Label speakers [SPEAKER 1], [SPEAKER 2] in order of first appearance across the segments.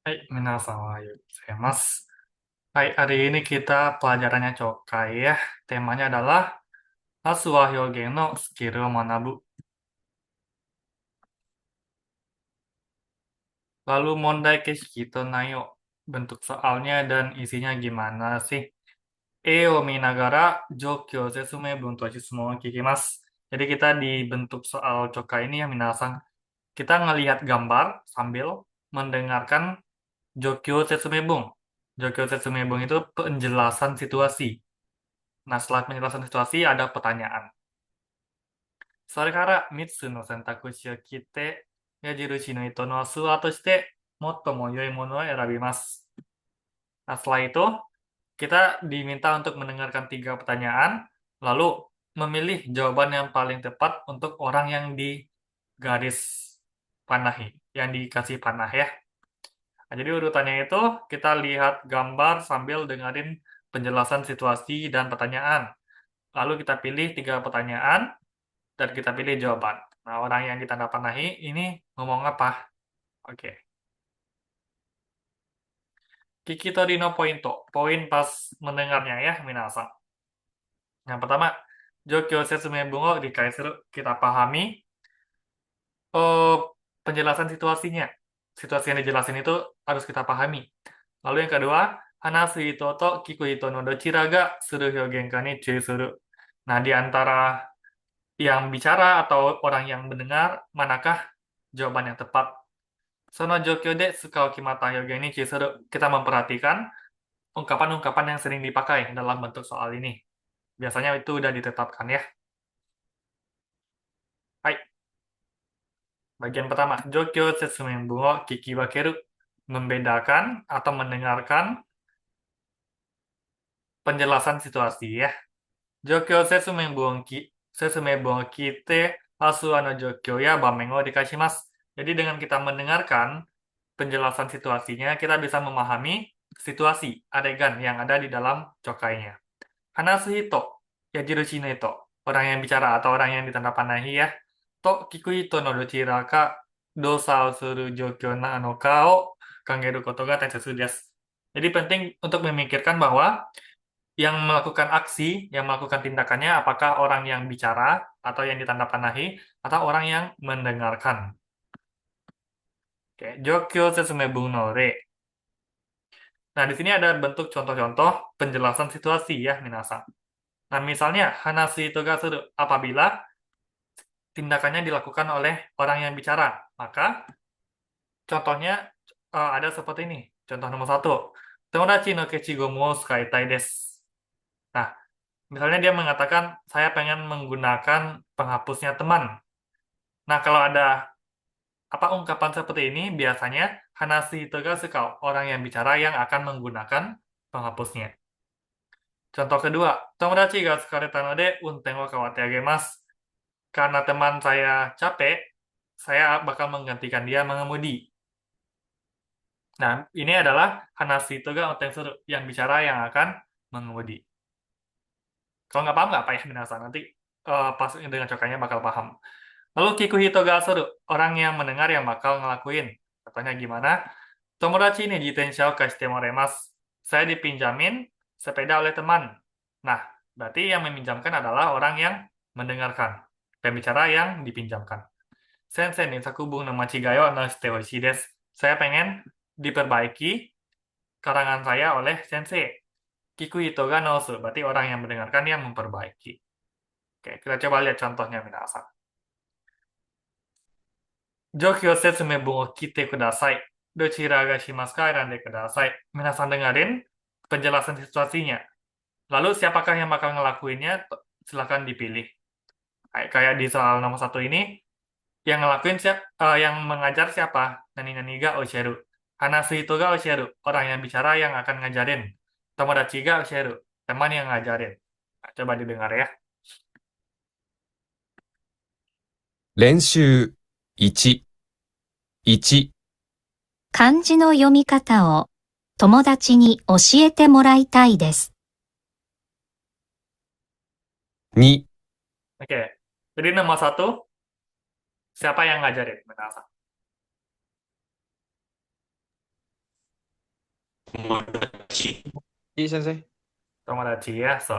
[SPEAKER 1] Hai, minasan wa gozaimasu. Hai, hari ini kita pelajarannya Chokai ya. Temanya adalah Asu wa hyogen no skill o manabu. Lalu mondai keshiki to nayo. Bentuk soalnya dan isinya gimana sih? O minagara joukyo setsume bunto shitsumon o kikimasu. Jadi kita di bentuk soal Chokai ini ya minasan. Kita ngelihat gambar sambil mendengarkan Jokyo Setsumebong. Jokyo Setsumebong itu penjelasan situasi. Nah, setelah penjelasan situasi ada pertanyaan. Sore kara Mitsu no sentakushi o kite yajirushi no ito no suwa to shite motto mo yoi mono o erabimasu. Nah, setelah itu kita diminta untuk mendengarkan tiga pertanyaan, lalu memilih jawaban yang paling tepat untuk orang yang di garis panahi, yang dikasih panah ya. Nah, jadi urutannya itu kita lihat gambar sambil dengerin penjelasan situasi dan pertanyaan. Lalu kita pilih tiga pertanyaan dan kita pilih jawaban. Nah, orang yang ditanda panahi ini ngomong apa? Oke. Kikitori no pointo. Poin pas mendengarnya ya, minasan. Yang pertama, Jokyo Setsume Bungo Rikaisuru. Kita pahami eh, penjelasan situasinya. Situasi yang dijelasin itu harus kita pahami. Lalu yang kedua, hanasu ito to kiku ito no dochira ga suru hyogen ka ni chui suru. Nah, di antara yang bicara atau orang yang mendengar, manakah jawaban yang tepat? Sono jokyo de suka o kimata hyogen ni chui suru. Kita memperhatikan ungkapan-ungkapan yang sering dipakai dalam bentuk soal ini. Biasanya itu udah ditetapkan ya. Hai, bagian pertama, jokyo setsumen bungo kiki wakeru. Membedakan atau mendengarkan penjelasan situasi ya. Jokyo setsumen bungo kite asu no jokyo ya bamen o dikashimasu. Jadi dengan kita mendengarkan penjelasan situasinya, kita bisa memahami situasi, adegan yang ada di dalam cokainya. Hanasu hito, yajirushi no hito, orang yang bicara atau orang yang ditandapanahi ya. To kiku hito no dochira ka dosa o suru jokyo na no ka o kangeru koto ga taitsetsu desu. Jadi penting untuk memikirkan bahwa yang melakukan aksi, yang melakukan tindakannya apakah orang yang bicara atau yang ditandapanahi atau orang yang mendengarkan. Oke, Jokyo Setsume Bung no Re. Nah, di sini ada bentuk contoh-contoh penjelasan situasi ya, minasan. Nah, misalnya hanashi to ga suru, apabila tindakannya dilakukan oleh orang yang bicara, maka contohnya ada seperti ini. Contoh nomor 1. Tomodachi no kechigomu o tsukaitai desu. Nah, misalnya dia mengatakan, saya pengen menggunakan penghapusnya teman. Nah, kalau ada apa ungkapan seperti ini, biasanya hanashi itu ga suka orang yang bicara yang akan menggunakan penghapusnya. Contoh kedua, tomodachi ga tsukareta no de unten wo kawatte agemasu. Karena teman saya capek, saya bakal menggantikan dia mengemudi. Nah, ini adalah hanashi itu ga unten suru, yang bicara yang akan mengemudi. Kalau nggak paham nggak apa ya, minasan. Nanti pas dengan cokanya bakal paham. Lalu Kikuhito ga Asuru, orang yang mendengar yang bakal ngelakuin. Contohnya gimana? Tomodachi ni jitensha o kashite moremasu. Saya dipinjamin sepeda oleh teman. Nah, berarti yang meminjamkan adalah orang yang mendengarkan. Pembicara yang dipinjamkan. Sensei ni sakubung no machigai o no shite hoshii desu. Saya pengen diperbaiki karangan saya oleh sensei. Kikuhito ga nosu, berarti orang yang mendengarkan yang memperbaiki. Oke, kita coba lihat contohnya minasan. Jokyo setsume bun o kite kudasai. Dochira ga shimasu ka erande kudasai. Minasan dengerin penjelasan situasinya. Lalu siapakah yang bakal ngelakuinnya? Silahkan dipilih. Kayak di soal nomor 1 ini, yang ngelakuin yang mengajar siapa? Nani ga oshiru. Hanasu ito ga oshiru. Orang yang bicara yang akan ngajarin. Tomodachi ga oshiru. Teman yang ngajarin. Nah, coba didengar ya.
[SPEAKER 2] 練習1、1、
[SPEAKER 3] 漢字の読み方を友達に教えてもらいたいです。
[SPEAKER 2] 2、
[SPEAKER 1] Oke. Jadi nomor 1, siapa yang ngajarin? Minasan.
[SPEAKER 4] Tomodachi.
[SPEAKER 5] Iya, Sensei.
[SPEAKER 1] Tomodachi ya. So,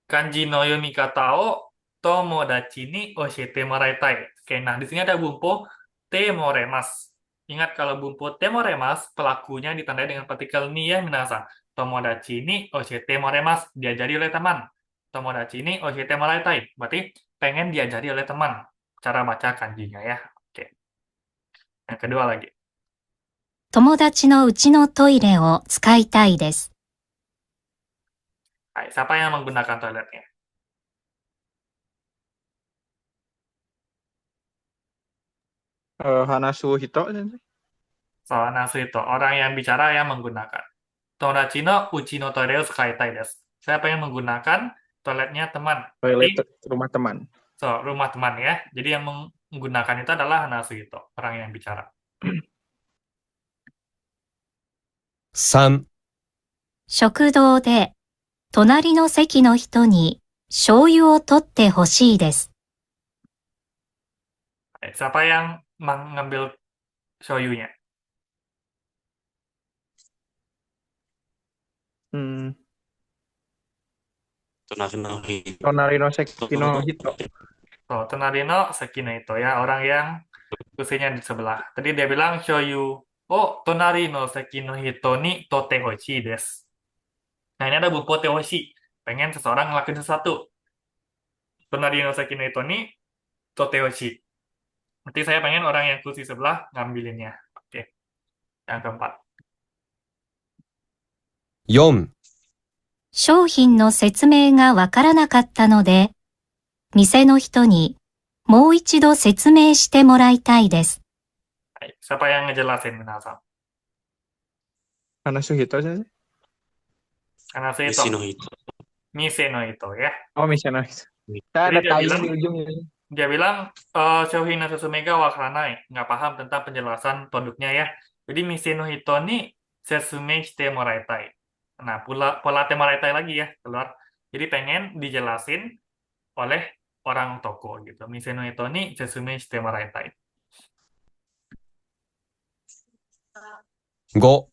[SPEAKER 1] kanji no yomikata o tomodachi ni oshite moraitai. Oke, nah di sini ada bumpo temoremas. Ingat kalau bumpo temoremas, pelakunya ditandai dengan partikel ni ya, minasan. Tomodachi ni oshite moremas, diajari oleh teman. Tomodachi ni oshite moraitai. Berarti pengen diajari oleh teman. Cara baca kanjinya ya. Oke. Yang kedua lagi.
[SPEAKER 3] 友達のうちのトイレを使いたいです。
[SPEAKER 1] Hai, siapa yang menggunakan toiletnya?
[SPEAKER 5] Hanasu Hito, Sensei.
[SPEAKER 1] So, nasu itu orang yang bicara yang menggunakan. Tomodachi no uchi no toire o tsukaitai desu. Saya pengen menggunakan toiletnya teman.
[SPEAKER 5] Toilet
[SPEAKER 1] Jadi,
[SPEAKER 5] rumah teman.
[SPEAKER 1] so, rumah teman ya. Jadi yang menggunakan itu adalah nasu itu, orang yang bicara.
[SPEAKER 2] 3、
[SPEAKER 3] 食堂で、隣の席の人に醤油を取ってほしいです。
[SPEAKER 1] Siapa yang mengambil shoyu-nya?
[SPEAKER 5] Tonari no Seki no Hito.
[SPEAKER 1] So, tonari no seki no ito ya, orang yang kursinya di sebelah. Tadi dia bilang shoyu oh tonari no seki no hito ni tote hoshi desu. Nah, ini ada bumpo tehoshi. Pengen seseorang ngelakuin sesuatu. Tonari no seki no hito ni tote hoshi. Nanti saya pengen orang yang kursi sebelah ngambilinnya. Oke. Yang keempat.
[SPEAKER 2] 4、
[SPEAKER 3] 商品の説明がわからなかったので、店の人にもう一度説明してもらいたいです。
[SPEAKER 1] Hai, siapa yang ngejelasin minasan?
[SPEAKER 5] Hanasu Hito, Sensei.
[SPEAKER 1] Karena saya itu mise no ito ya.
[SPEAKER 5] Oh, Misha no Hito. Kita
[SPEAKER 1] Jadi
[SPEAKER 5] ada
[SPEAKER 1] dia
[SPEAKER 5] tai
[SPEAKER 1] bilang-
[SPEAKER 5] di ujungnya.
[SPEAKER 1] Dia bilang Shouhin no Susumega wakaranai, nggak paham tentang penjelasan produknya ya. Jadi mise no hito ni sesume shite moraitai. Nah, pola temoraitai lagi ya keluar. Jadi pengen dijelasin oleh orang toko gitu. Mise no hito ni sesume shite moraitai.
[SPEAKER 2] 5、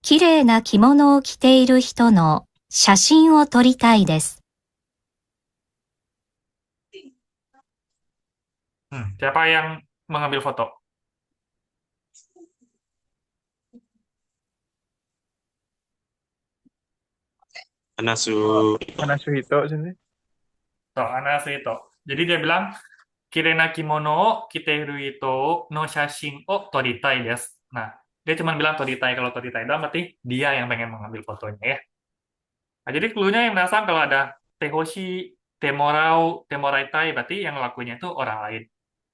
[SPEAKER 3] 綺麗な着物を着ている人の写真を撮りたいです。
[SPEAKER 1] Siapa yang mengambil foto?
[SPEAKER 4] Hanasu
[SPEAKER 5] Hito, Sensei.
[SPEAKER 1] So, Anasu itu. Jadi dia bilang kirena kimono o kiteru ito no shashin o toritai desu. Nah, dia cuma bilang toritai. Kalau toritai doang berarti dia yang pengen mengambil fotonya ya. Nah, jadi clue-nya yang menasang kalau ada tehoshi, temorau, temoraitai berarti yang ngelakuinnya itu orang lain.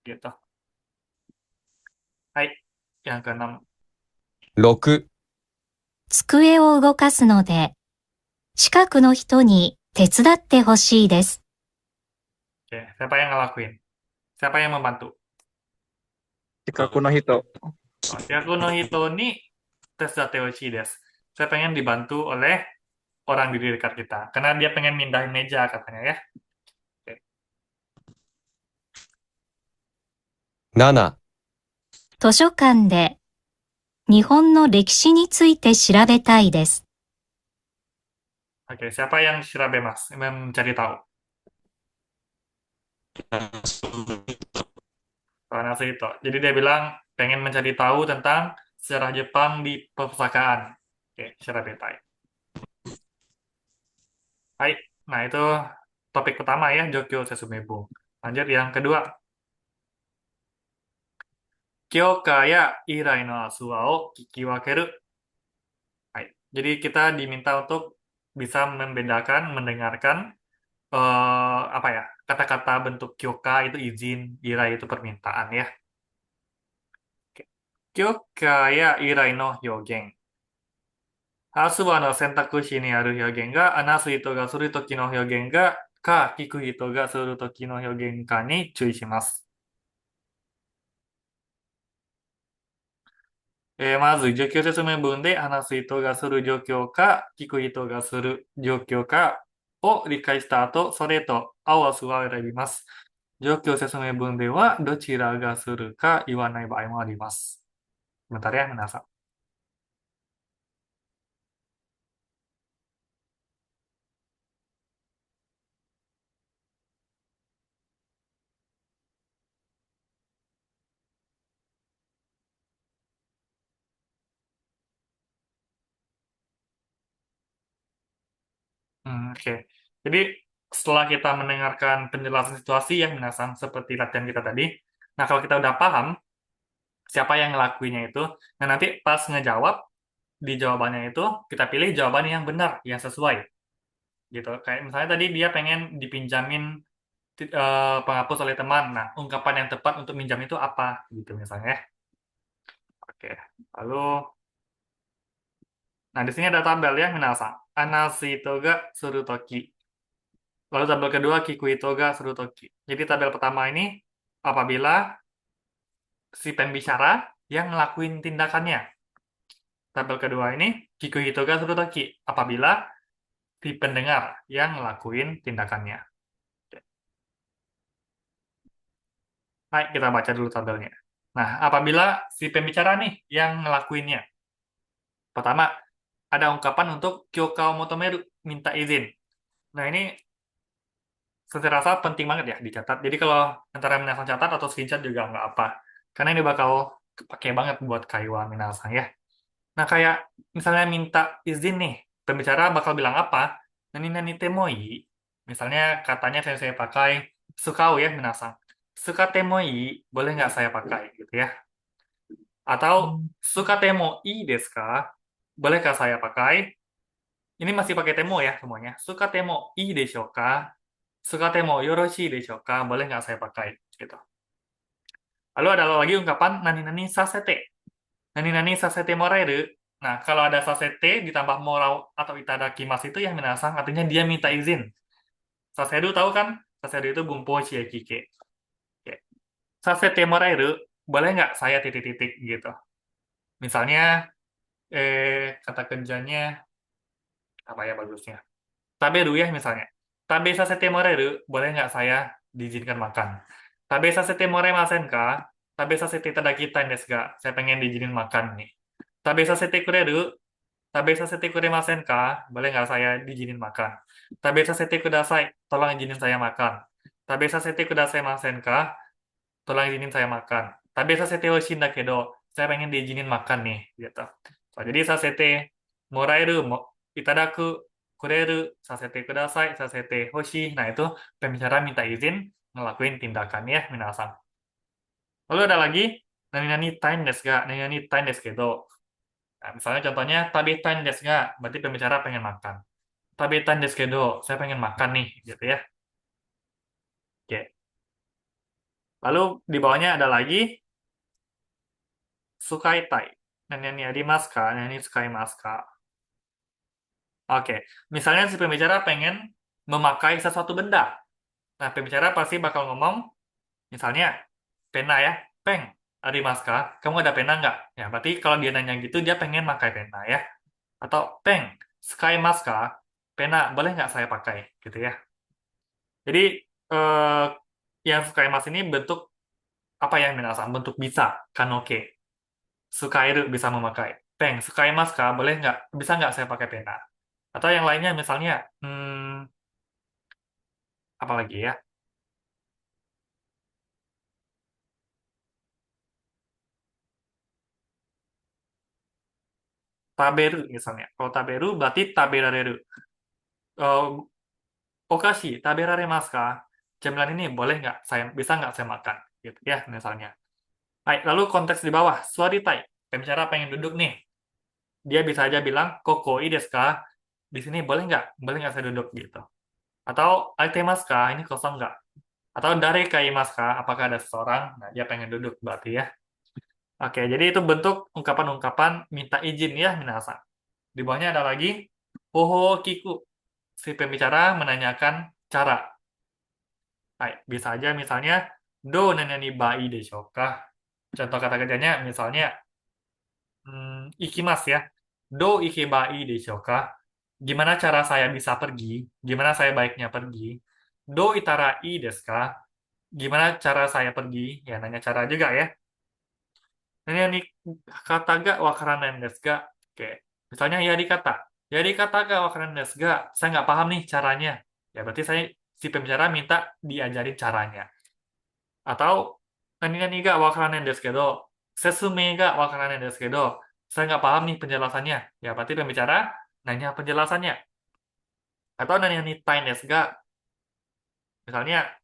[SPEAKER 1] Gitu. Hai, yang keenam.
[SPEAKER 2] 6、
[SPEAKER 3] 机を動かすので、近くの人に手伝ってほしいです。
[SPEAKER 1] Oke, siapa yang ngelakuin? Siapa yang membantu?
[SPEAKER 5] Shikaku no Hito.
[SPEAKER 1] Yaku no hito ni tesudatte hoshii desu. Saya pengen dibantu oleh orang di dekat kita. Karena dia pengen mindahin meja katanya ya.
[SPEAKER 2] 7、
[SPEAKER 3] 図書館で日本の歴史について調べたいです。
[SPEAKER 1] Oke, siapa yang shirabemas? Mencari tahu. Hanasu itu. Jadi dia bilang pengen mencari tahu tentang sejarah Jepang di perpustakaan. Oke, shirabetai. Hai, nah itu topik pertama ya, Jokyo Sesumebung. Lanjut yang kedua. Kyoka ya irai no asuwa o kikiwakeru. Hai, jadi kita diminta untuk bisa membedakan, mendengarkan apa ya, kata-kata bentuk kyoka itu izin, irai itu permintaan ya. Oke. Kyoka ya irai no hyogen. Asuwa no sentakushi ni aru hyogen ga anasu hito ga suru toki no hyogen ga ka kiku hito ga suru toki no hyogen ka ni chui shimasu. まず、状況説明文で話す人がする状況か、聞く人がする状況かを理解した後、それと合わすは選びます。状況説明文では、どちらがするか言わない場合もあります。Bentar ya, Minasa. Oke. Jadi setelah kita mendengarkan penjelasan situasi ya minasan seperti latihan kita tadi, nah kalau kita udah paham siapa yang ngelakuinnya itu, nah nanti pas ngejawab di jawabannya itu kita pilih jawaban yang benar, yang sesuai gitu. Kayak misalnya tadi dia pengen dipinjamin penghapus oleh teman. Nah, ungkapan yang tepat untuk minjam itu apa gitu misalnya. Ya. Oke. Lalu nah di sini ada tabel ya minasan. Anasi toga surutoki. Lalu tabel kedua kiku itoga surutoki. Jadi tabel pertama ini apabila si pembicara yang ngelakuin tindakannya. Tabel kedua ini kiku itoga surutoki. Apabila si pendengar yang ngelakuin tindakannya. Baik, kita baca dulu tabelnya. Nah, apabila si pembicara nih yang ngelakuinnya. Pertama, ada ungkapan untuk kyokao motomeru, minta izin. Nah, ini saya rasa penting banget ya dicatat. Jadi kalau antara minasan catat atau screenshot juga nggak apa. Karena ini bakal kepake banget buat kaiwa minasan ya. Nah, kayak misalnya minta izin nih, pembicara bakal bilang apa? Nani nani temoi. Misalnya katanya saya pakai sukau ya minasan. Suka temoi, boleh nggak saya pakai gitu ya. Atau suka temoi desu ka? Bolehkah saya pakai? Ini masih pakai temo ya semuanya. Suka temo i desho ka? Suka temo yoroshii desho ka? Boleh nggak saya pakai? Gitu. Lalu ada lagi ungkapan nani nani sasete. Nani nani sasete moraeru. Nah, kalau ada sasete ditambah morau atau itadakimasu itu ya minasang, artinya dia minta izin. Saseru tahu kan? Saseru itu bumpo shiekike. Oke. Sasete moraeru, boleh nggak saya titik-titik gitu. Misalnya, kata kerjanya, apa ya bagusnya? Taberu ya misalnya. Tabe sasete moreru, boleh nggak saya diizinkan makan? Tabe sasete moremasen ka? Tabe sasete itadakitai desu ga? Saya pengen diizinin makan nih. Tabe sasete kureru? Tabe sasete kuremasen ka? Boleh nggak saya diizinin makan? Tabe sasete kudasai? Tolong izinin saya makan. Tabe sasete kudasai masen ka? Tolong izinin saya makan. Tabe sasete hoshin da kedo? Saya pengen diizinin makan nih, gitu. So, jadi sasete moraeru, itadaku, kureru, sasete kudasai, sasete hoshi. Nah, itu pembicara minta izin ngelakuin tindakan ya, minasan. Lalu ada lagi, nani nani tain desu ga, nani nani tain desu kedo. Nah, misalnya contohnya, tabetain desu ga, berarti pembicara pengen makan. Tabetain desu kedo, saya pengen makan nih, gitu ya. Oke. Lalu di bawahnya ada lagi, sukaitai. Nani nani arimasu ka, nani nani sukaimasu ka. Oke, misalnya si pembicara pengen memakai sesuatu benda. Nah, pembicara pasti bakal ngomong, misalnya, pena ya, peng, arimasu ka? Kamu ada pena nggak? Ya, berarti kalau dia nanya gitu, dia pengen pakai pena ya. Atau, peng, skaimasu ka? Pena, boleh nggak saya pakai? Gitu ya. Jadi, eh, yang skaimasu ini bentuk, apa yang minasan? Bentuk bisa, kanoke. Sukairu, bisa memakai. Peng, skaimasu ka? Boleh nggak? Bisa nggak saya pakai pena? Atau yang lainnya, misalnya, apa lagi ya? Taberu misalnya. Kalau taberu berarti taberareru. Okashi, taberaremasu ka? Cemilan ini boleh nggak saya bisa nggak saya makan? Gitu ya misalnya. Baik, lalu konteks di bawah, suaritai. Pembicara pengen duduk nih. Dia bisa aja bilang koko ii desu ka? Di sini boleh nggak? Boleh nggak saya duduk gitu. Atau aitemasu ka? Ini kosong nggak? Atau dare ka imasu ka? Apakah ada seseorang? Nah, dia pengen duduk berarti ya. Oke, jadi itu bentuk ungkapan-ungkapan minta izin ya, minasan. Di bawahnya ada lagi Hoho Kiku. Si pembicara menanyakan cara. Baik, bisa aja misalnya do nani bai desho ka? Contoh kata kerjanya misalnya ikimasu ya. Do ikebai desho ka? Gimana cara saya bisa pergi? Gimana saya baiknya pergi? Do itara ii desu ka? Gimana cara saya pergi? Ya, nanya cara juga ya. Nani kata ga wakaranai desu ga? Oke. Misalnya yari kata. Yari kata ga wakaranai desu ga? Saya nggak paham nih caranya. Ya, berarti si pembicara minta diajarin caranya. Atau nani ga wakaranai desu kedo, sesumei ga wakaranai desu kedo. Saya nggak paham nih penjelasannya. Ya, berarti pembicara nanya penjelasannya. Atau nani nitai desu ga? Misalnya,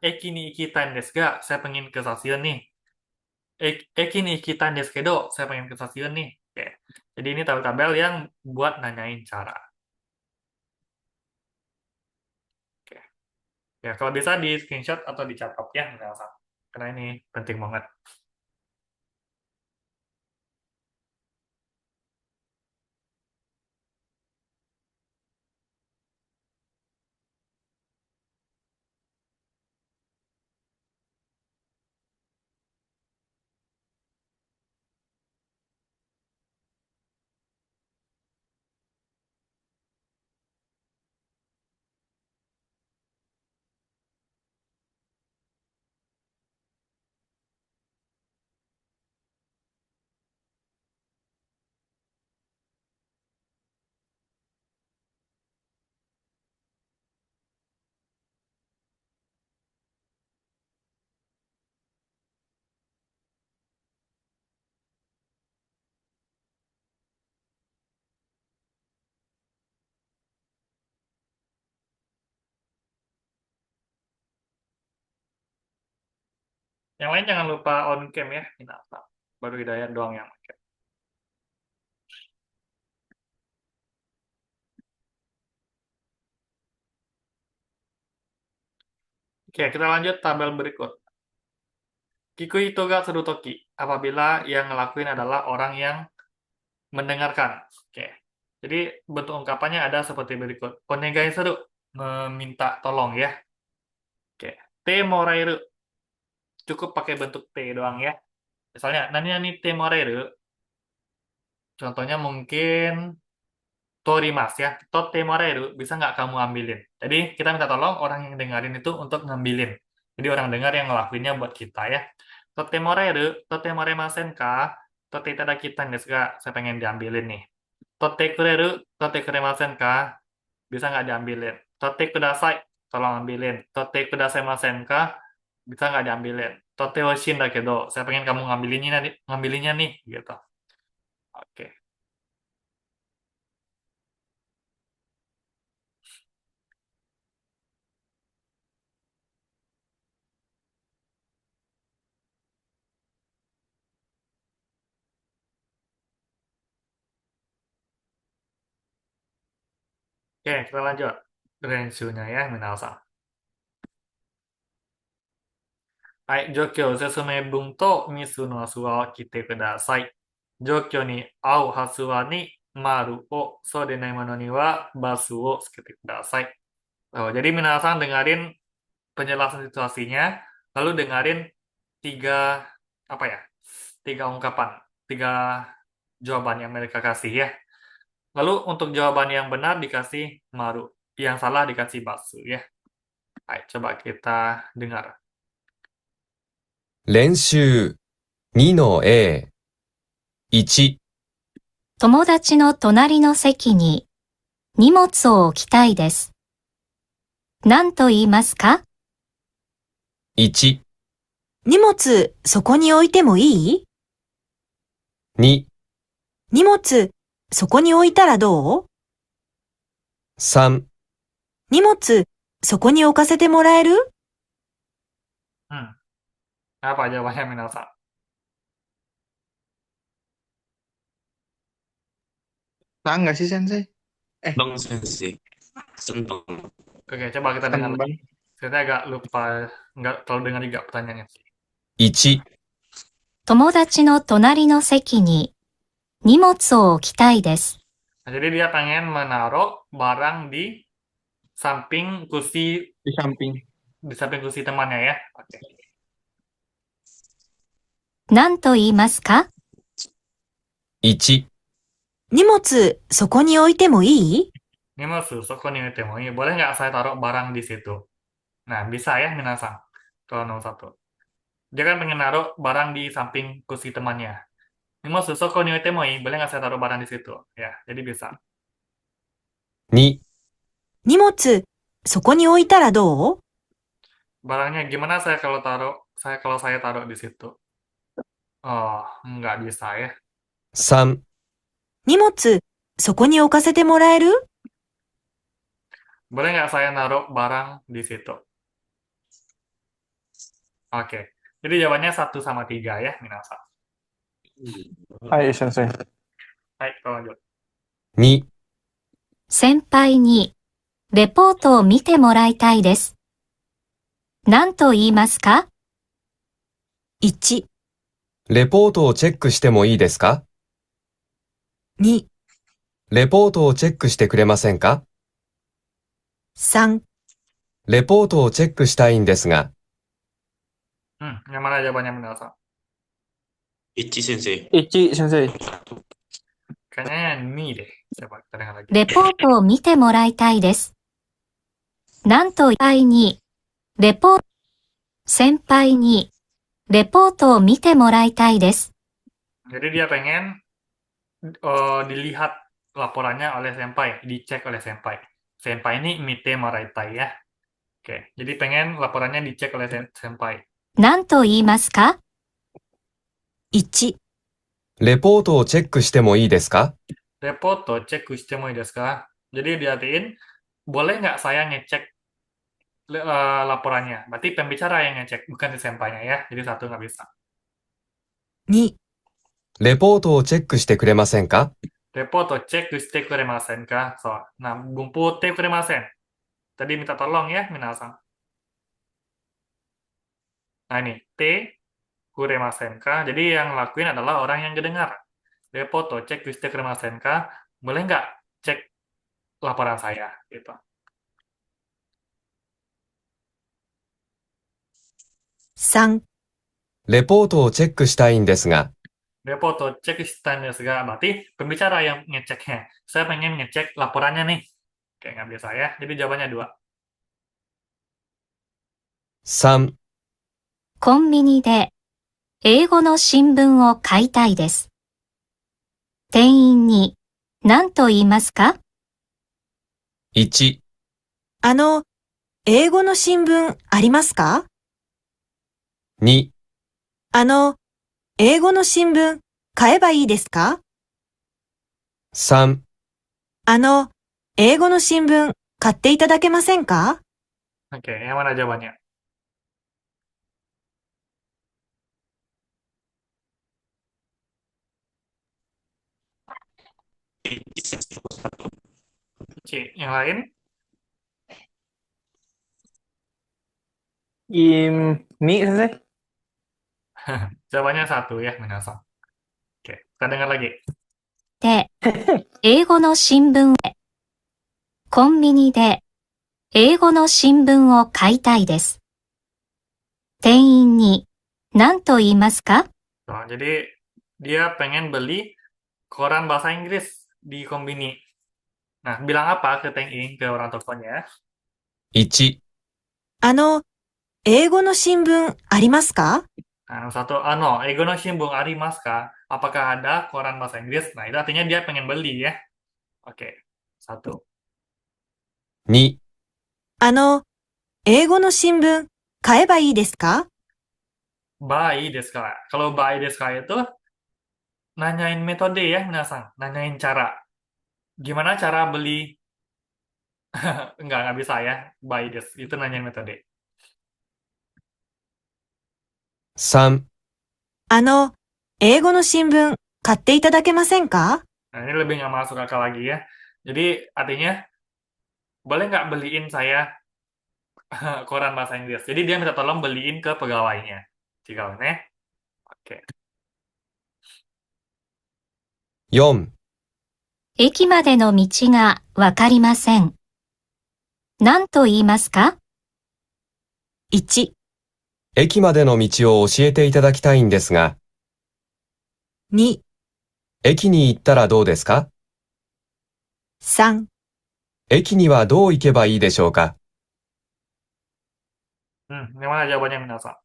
[SPEAKER 1] eki ni ikitai desu ga? Saya pengen ke stasiun nih. Eki ni ikitai desu kedo? Saya pengen ke stasiun nih. Oke. Jadi ini tabel-tabel yang buat nanyain cara. Oke. Ya, kalau bisa di screenshot atau dicatat ya, misalnya. Karena ini penting banget. Yang lain jangan lupa on cam ya, Minasan. Baru Hidayat doang yang on cam. Oke, kita lanjut tabel berikut. Kiku ito ga suru toki, apabila yang ngelakuin adalah orang yang mendengarkan. Oke. Jadi bentuk ungkapannya ada seperti berikut. Onegai suru, meminta tolong ya. Oke. Te moraeru, cukup pakai bentuk te doang ya. Misalnya, nani nani te moraeru, contohnya mungkin torimas ya. Tote moraeru, bisa nggak kamu ambilin? Jadi kita minta tolong orang yang dengerin itu untuk ngambilin. Jadi orang dengar yang ngelakuinnya buat kita ya. Tote moraeru, tote moremasen ka, tote itadakitan desu ga, saya pengen diambilin nih. Tote kureru, tote kuremasen ka, bisa nggak diambilin. Tote kudasai, tolong ambilin. Tote kudasaimasen ka, bisa nggak diambilin. Tote hoshin da kedo, saya pengen kamu ngambilinnya nih, gitu. Oke. Oke, kita lanjut. Rensunya ya, minasan. Hai, jokyo sesame bun to misu no hasu wa kite kudasai. Jokyo ni au hasu wa ni maru o so denai mono ni wa basu o tsukete kudasai. Oh, jadi minasan dengerin penjelasan situasinya, lalu dengerin tiga apa ya? Tiga ungkapan, tiga jawaban yang mereka kasih ya. Lalu untuk jawaban yang benar dikasih maru, yang salah dikasih basu ya. Ayo coba kita dengar.
[SPEAKER 2] 練習2の A。1、
[SPEAKER 3] 友達の隣の席に荷物を置きたいです。何と言いますか？
[SPEAKER 2] 1、
[SPEAKER 6] 荷物、そこに置いてもいい？
[SPEAKER 2] 2、
[SPEAKER 6] 荷物、そこに置いたらどう？
[SPEAKER 2] 3、
[SPEAKER 6] 荷物、そこに置かせてもらえる？
[SPEAKER 1] Apa jawabannya minasan?
[SPEAKER 5] Nah, nggak sih, Sensei?
[SPEAKER 4] Bang Sensei. Sentong.
[SPEAKER 1] Oke, coba kita dengar
[SPEAKER 5] Kan,
[SPEAKER 1] lagi.
[SPEAKER 5] Bang.
[SPEAKER 1] Saya agak lupa, nggak terlalu dengar juga pertanyaannya.
[SPEAKER 2] 1、
[SPEAKER 3] 友達の隣の席に荷物を置きたいです。
[SPEAKER 1] Nah, jadi dia pengen menaruh barang di samping kursi
[SPEAKER 5] Di samping.
[SPEAKER 1] temannya ya. Oke.
[SPEAKER 3] 何と言いますか？
[SPEAKER 2] 1、
[SPEAKER 6] 荷物、そこに置いてもいい？
[SPEAKER 1] Ini maksud soko ni temui. Boleh nggak saya taruh barang di situ? Nah, bisa ya minasan. Kalau nomor satu. Dia kan pengen naruh barang di samping kursi temannya. Ini maksud soko ni temui. Boleh nggak saya taruh barang di situ? Ya, jadi bisa.
[SPEAKER 2] 2、
[SPEAKER 6] 荷物、そこに置いたらどう？
[SPEAKER 1] Barangnya gimana kalau saya taruh di situ? Oh, nggak bisa ya.
[SPEAKER 2] 3、
[SPEAKER 6] 荷物、そこに置かせてもらえる？
[SPEAKER 1] Boleh nggak saya naruh barang di situ? Oke. Jadi jawabannya 1 sama 3 ya, minasan.
[SPEAKER 5] はい、先生。
[SPEAKER 1] Baik, kita lanjut.
[SPEAKER 2] 2、
[SPEAKER 3] 先輩にレポートを見てもらいたいです。何と言いますか？
[SPEAKER 6] 1、
[SPEAKER 2] レポートをチェックしてもいいですか？
[SPEAKER 6] 2、
[SPEAKER 2] レポートをチェックしてくれませんか？
[SPEAKER 6] 3、
[SPEAKER 2] レポートをチェックしたいんですが、
[SPEAKER 1] Yang mana jawabannya minasan?
[SPEAKER 4] Ichi sensei.
[SPEAKER 5] 1、先生。
[SPEAKER 1] Kayaknya yang ini deh. Coba kita dengar lagi.
[SPEAKER 3] レポートを見てもらいたいです。なんと先輩にレポート、先輩にレポートを見てもらいたいです。
[SPEAKER 1] Jadi dia pengen dilihat laporannya oleh senpai, dicek oleh senpai. Senpai ini mite maraitai ya. Oke, jadi pengen laporannya dicek oleh senpai.
[SPEAKER 3] 何と言いますか？
[SPEAKER 6] 1、
[SPEAKER 2] レポートをチェックしてもいいですか？
[SPEAKER 1] Repoto cek shitemo ii desu ka? Jadi diartiin, boleh nggak saya ngecek laporannya? Berarti pembicara yang ngecek, bukan si senpainya ya. Jadi 1 nggak bisa.
[SPEAKER 6] 2、
[SPEAKER 2] レポートをチェックしてくれませんか？
[SPEAKER 1] Repoto cek shite kuremasen ka? So, nah, bumpu te kuremasen. Tadi minta tolong ya, minasan. Nah ini, te kuremasen ka? Jadi yang lakuin adalah orang yang kedengar. Repoto cek shite kuremasen ka? Boleh nggak cek laporan saya? Gitu.
[SPEAKER 6] 3、
[SPEAKER 2] レポートをチェックしたいんですが、
[SPEAKER 1] Repoto cek stand segala berarti pembicara yang ngeceknya. Saya pengen ngecek laporannya nih. Oke, nggak bisa ya. Jadi jawabannya 2.
[SPEAKER 2] 3、
[SPEAKER 3] コンビニで英語の新聞を買いたいです。店員に何と言いますか？
[SPEAKER 2] 1、
[SPEAKER 6] 英語の新聞ありますか？
[SPEAKER 2] 2、
[SPEAKER 6] 英語の新聞買えばいいですか？
[SPEAKER 2] 3、
[SPEAKER 6] 英語の新聞買っていただけませんか？
[SPEAKER 1] Oke, yang mana jawabannya?
[SPEAKER 4] Ichi sensei nomor 1.
[SPEAKER 1] C. Yang lain?
[SPEAKER 5] Ini, sensei.
[SPEAKER 1] Jawabannya 1 ya, minasan. Oke, kita dengar lagi.
[SPEAKER 3] で、英語の新聞へ。コンビニで英語の新聞を買いたいです。店員に何と言いますか？
[SPEAKER 1] So, jadi dia pengen beli koran bahasa Inggris di kombini. Nah, bilang apa ke Teng-ing, ke orang tokonya?
[SPEAKER 2] 1、
[SPEAKER 6] 英語の新聞ありますか？
[SPEAKER 1] Nah, satu, ego no shimbun arimasu ka? Apakah ada koran bahasa Inggris? Nah, itu artinya dia pengen beli ya. Oke, 1.
[SPEAKER 2] 2、
[SPEAKER 6] 英語の新聞買えばいいですか？
[SPEAKER 1] Bai desu ka? Kalau bai desu ka itu nanyain metode ya, minasan. Nanyain cara. Gimana cara beli? Nggak bisa ya. Bai desu. Itu nanyain metode.
[SPEAKER 2] 3、
[SPEAKER 6] 英語の新聞買っていただけませんか？
[SPEAKER 1] Nah, ini lebih nggak masuk akal lagi ya. Jadi, artinya, boleh nggak beliin saya koran bahasa Inggris? Jadi, dia minta tolong beliin ke pegawainya. Jika ne? Oke.
[SPEAKER 2] 4、
[SPEAKER 3] 駅までの道がわかりません。何と言いますか？
[SPEAKER 6] 1、
[SPEAKER 2] 駅までの道を教えていただきたいんですが、
[SPEAKER 6] 2、
[SPEAKER 2] 駅に行ったらどうですか？
[SPEAKER 6] 3、
[SPEAKER 2] 駅にはどう行けばいいでしょうか？
[SPEAKER 1] Yang mana jawabannya, minasan?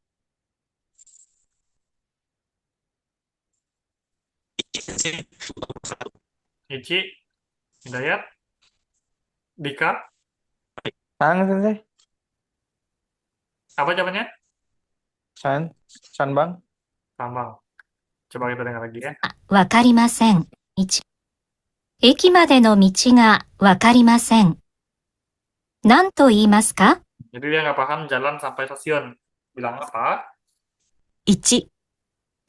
[SPEAKER 4] Ichi sensei nomor 1.
[SPEAKER 1] Ichi, Hidayat, Dika,
[SPEAKER 5] Sensei.
[SPEAKER 1] apa jawabannya?
[SPEAKER 5] San bang.
[SPEAKER 1] Tambang. Coba kita dengar lagi ya.
[SPEAKER 3] わかりません。1、駅までの道がわかりません。何と言いますか？
[SPEAKER 1] Jadi dia nggak paham jalan sampai stasiun. Bilang apa?
[SPEAKER 6] 1、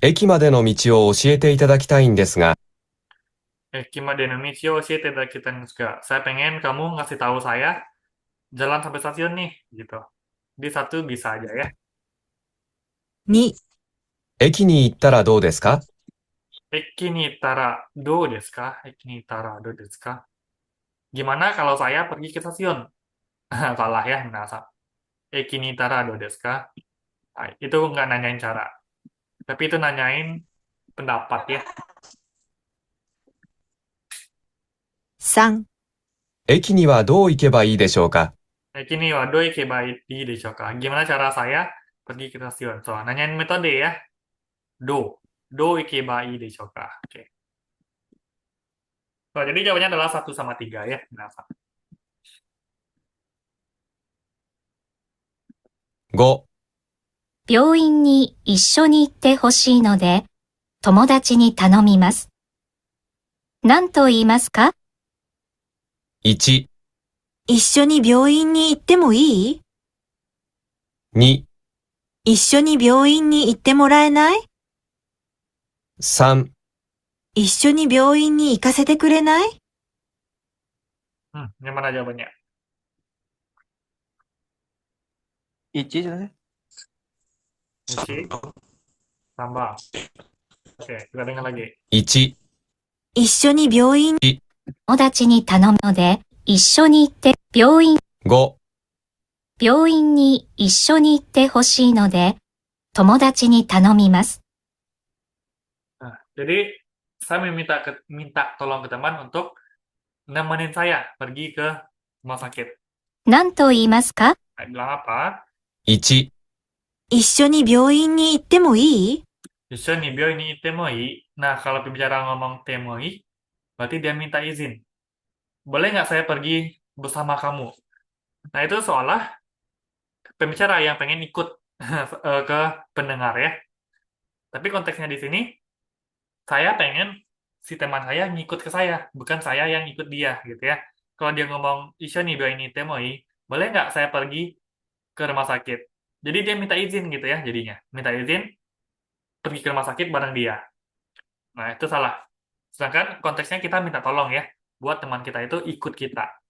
[SPEAKER 2] 駅までの道を教えていただきたいんですが、
[SPEAKER 1] Kima de Indonesia kita kita juga. Saya pengen kamu ngasih tahu saya jalan sampai stasiun nih, gitu. Di satu bisa aja ya.
[SPEAKER 6] 2、
[SPEAKER 2] 駅に行ったらどうですか？
[SPEAKER 1] Eki ni tara do desu ka? Eki ni tara do desu ka? Gimana kalau saya pergi ke stasiun? Salah ya, Minasa. Eki ni tara do desu ka? Nah, itu nggak nanyain cara. Tapi itu nanyain pendapat ya.
[SPEAKER 6] 3、
[SPEAKER 2] 駅にはどう行けばいいでしょうか？
[SPEAKER 1] Eki ni wa do ikebai ii desho ka? Gimana cara saya pergi ke stasiun? So, nanyain metode ya. Do. Do ikebai desho ka? Oke. So, jadi jawabannya adalah 1 sama 3 ya, Minasa.
[SPEAKER 2] 5、
[SPEAKER 3] 病院に一緒に行ってほしいので、友達に頼みます。何と言いますか？
[SPEAKER 2] 1、
[SPEAKER 6] 一緒に病院に行ってもいい？
[SPEAKER 2] 2、
[SPEAKER 6] 一緒に病院に行ってもらえない？
[SPEAKER 2] 3、
[SPEAKER 6] 一緒に病院に行かせてくれない？
[SPEAKER 1] Yang mana jawabannya?
[SPEAKER 5] 1 sensei.
[SPEAKER 1] Uci, tambah. Oke, kita dengar lagi.
[SPEAKER 2] 1、
[SPEAKER 6] 一緒に病院、
[SPEAKER 3] 友達に頼むので、一緒に行って
[SPEAKER 2] 5、
[SPEAKER 3] 病院に一緒に行ってほしいので、友達に頼みます。
[SPEAKER 1] Nah, jadi saya minta tolong ke teman untuk nemenin saya pergi ke rumah sakit.
[SPEAKER 3] 何と言いますか？
[SPEAKER 1] Nah, bilang apa?
[SPEAKER 2] 1、
[SPEAKER 6] 一緒に病院に行ってもいい？
[SPEAKER 1] Isu nih bio ini temoi. Nah, kalau pembicara ngomong temoi, berarti dia minta izin. Boleh nggak saya pergi bersama kamu? Nah, itu seolah pembicara yang pengen ikut ke pendengar ya. Tapi konteksnya di sini, saya pengen si teman saya ngikut ke saya, bukan saya yang ikut dia gitu ya. Kalau dia ngomong isu nih bio ini temoi, boleh nggak saya pergi ke rumah sakit? Jadi dia minta izin gitu ya jadinya. Minta izin pergi ke rumah sakit bareng dia. Nah, itu salah. Sedangkan konteksnya kita minta tolong ya, buat teman kita itu ikut kita.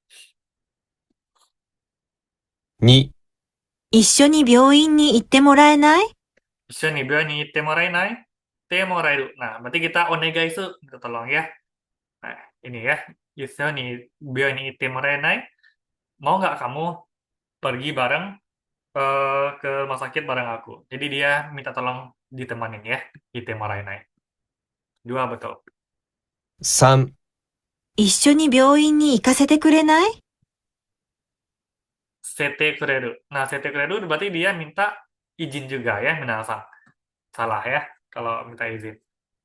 [SPEAKER 2] 2、
[SPEAKER 6] 一緒に病院に行ってもらえない？
[SPEAKER 1] Isu nih, bio ini temorainai, temorairu. Nah, berarti kita onegai su, minta tolong ya. Nah, ini ya. Isu nih, bio ini temorainai. Mau nggak kamu pergi bareng ke rumah sakit bareng aku? Jadi dia minta tolong ditemanin ya, itemorainai. 2 betul.
[SPEAKER 2] 3、
[SPEAKER 6] 一緒に病院に行かせてくれない？
[SPEAKER 1] Sete kureru. Nah, sete kureru berarti dia minta izin juga ya, minasan. Salah ya, kalau minta izin.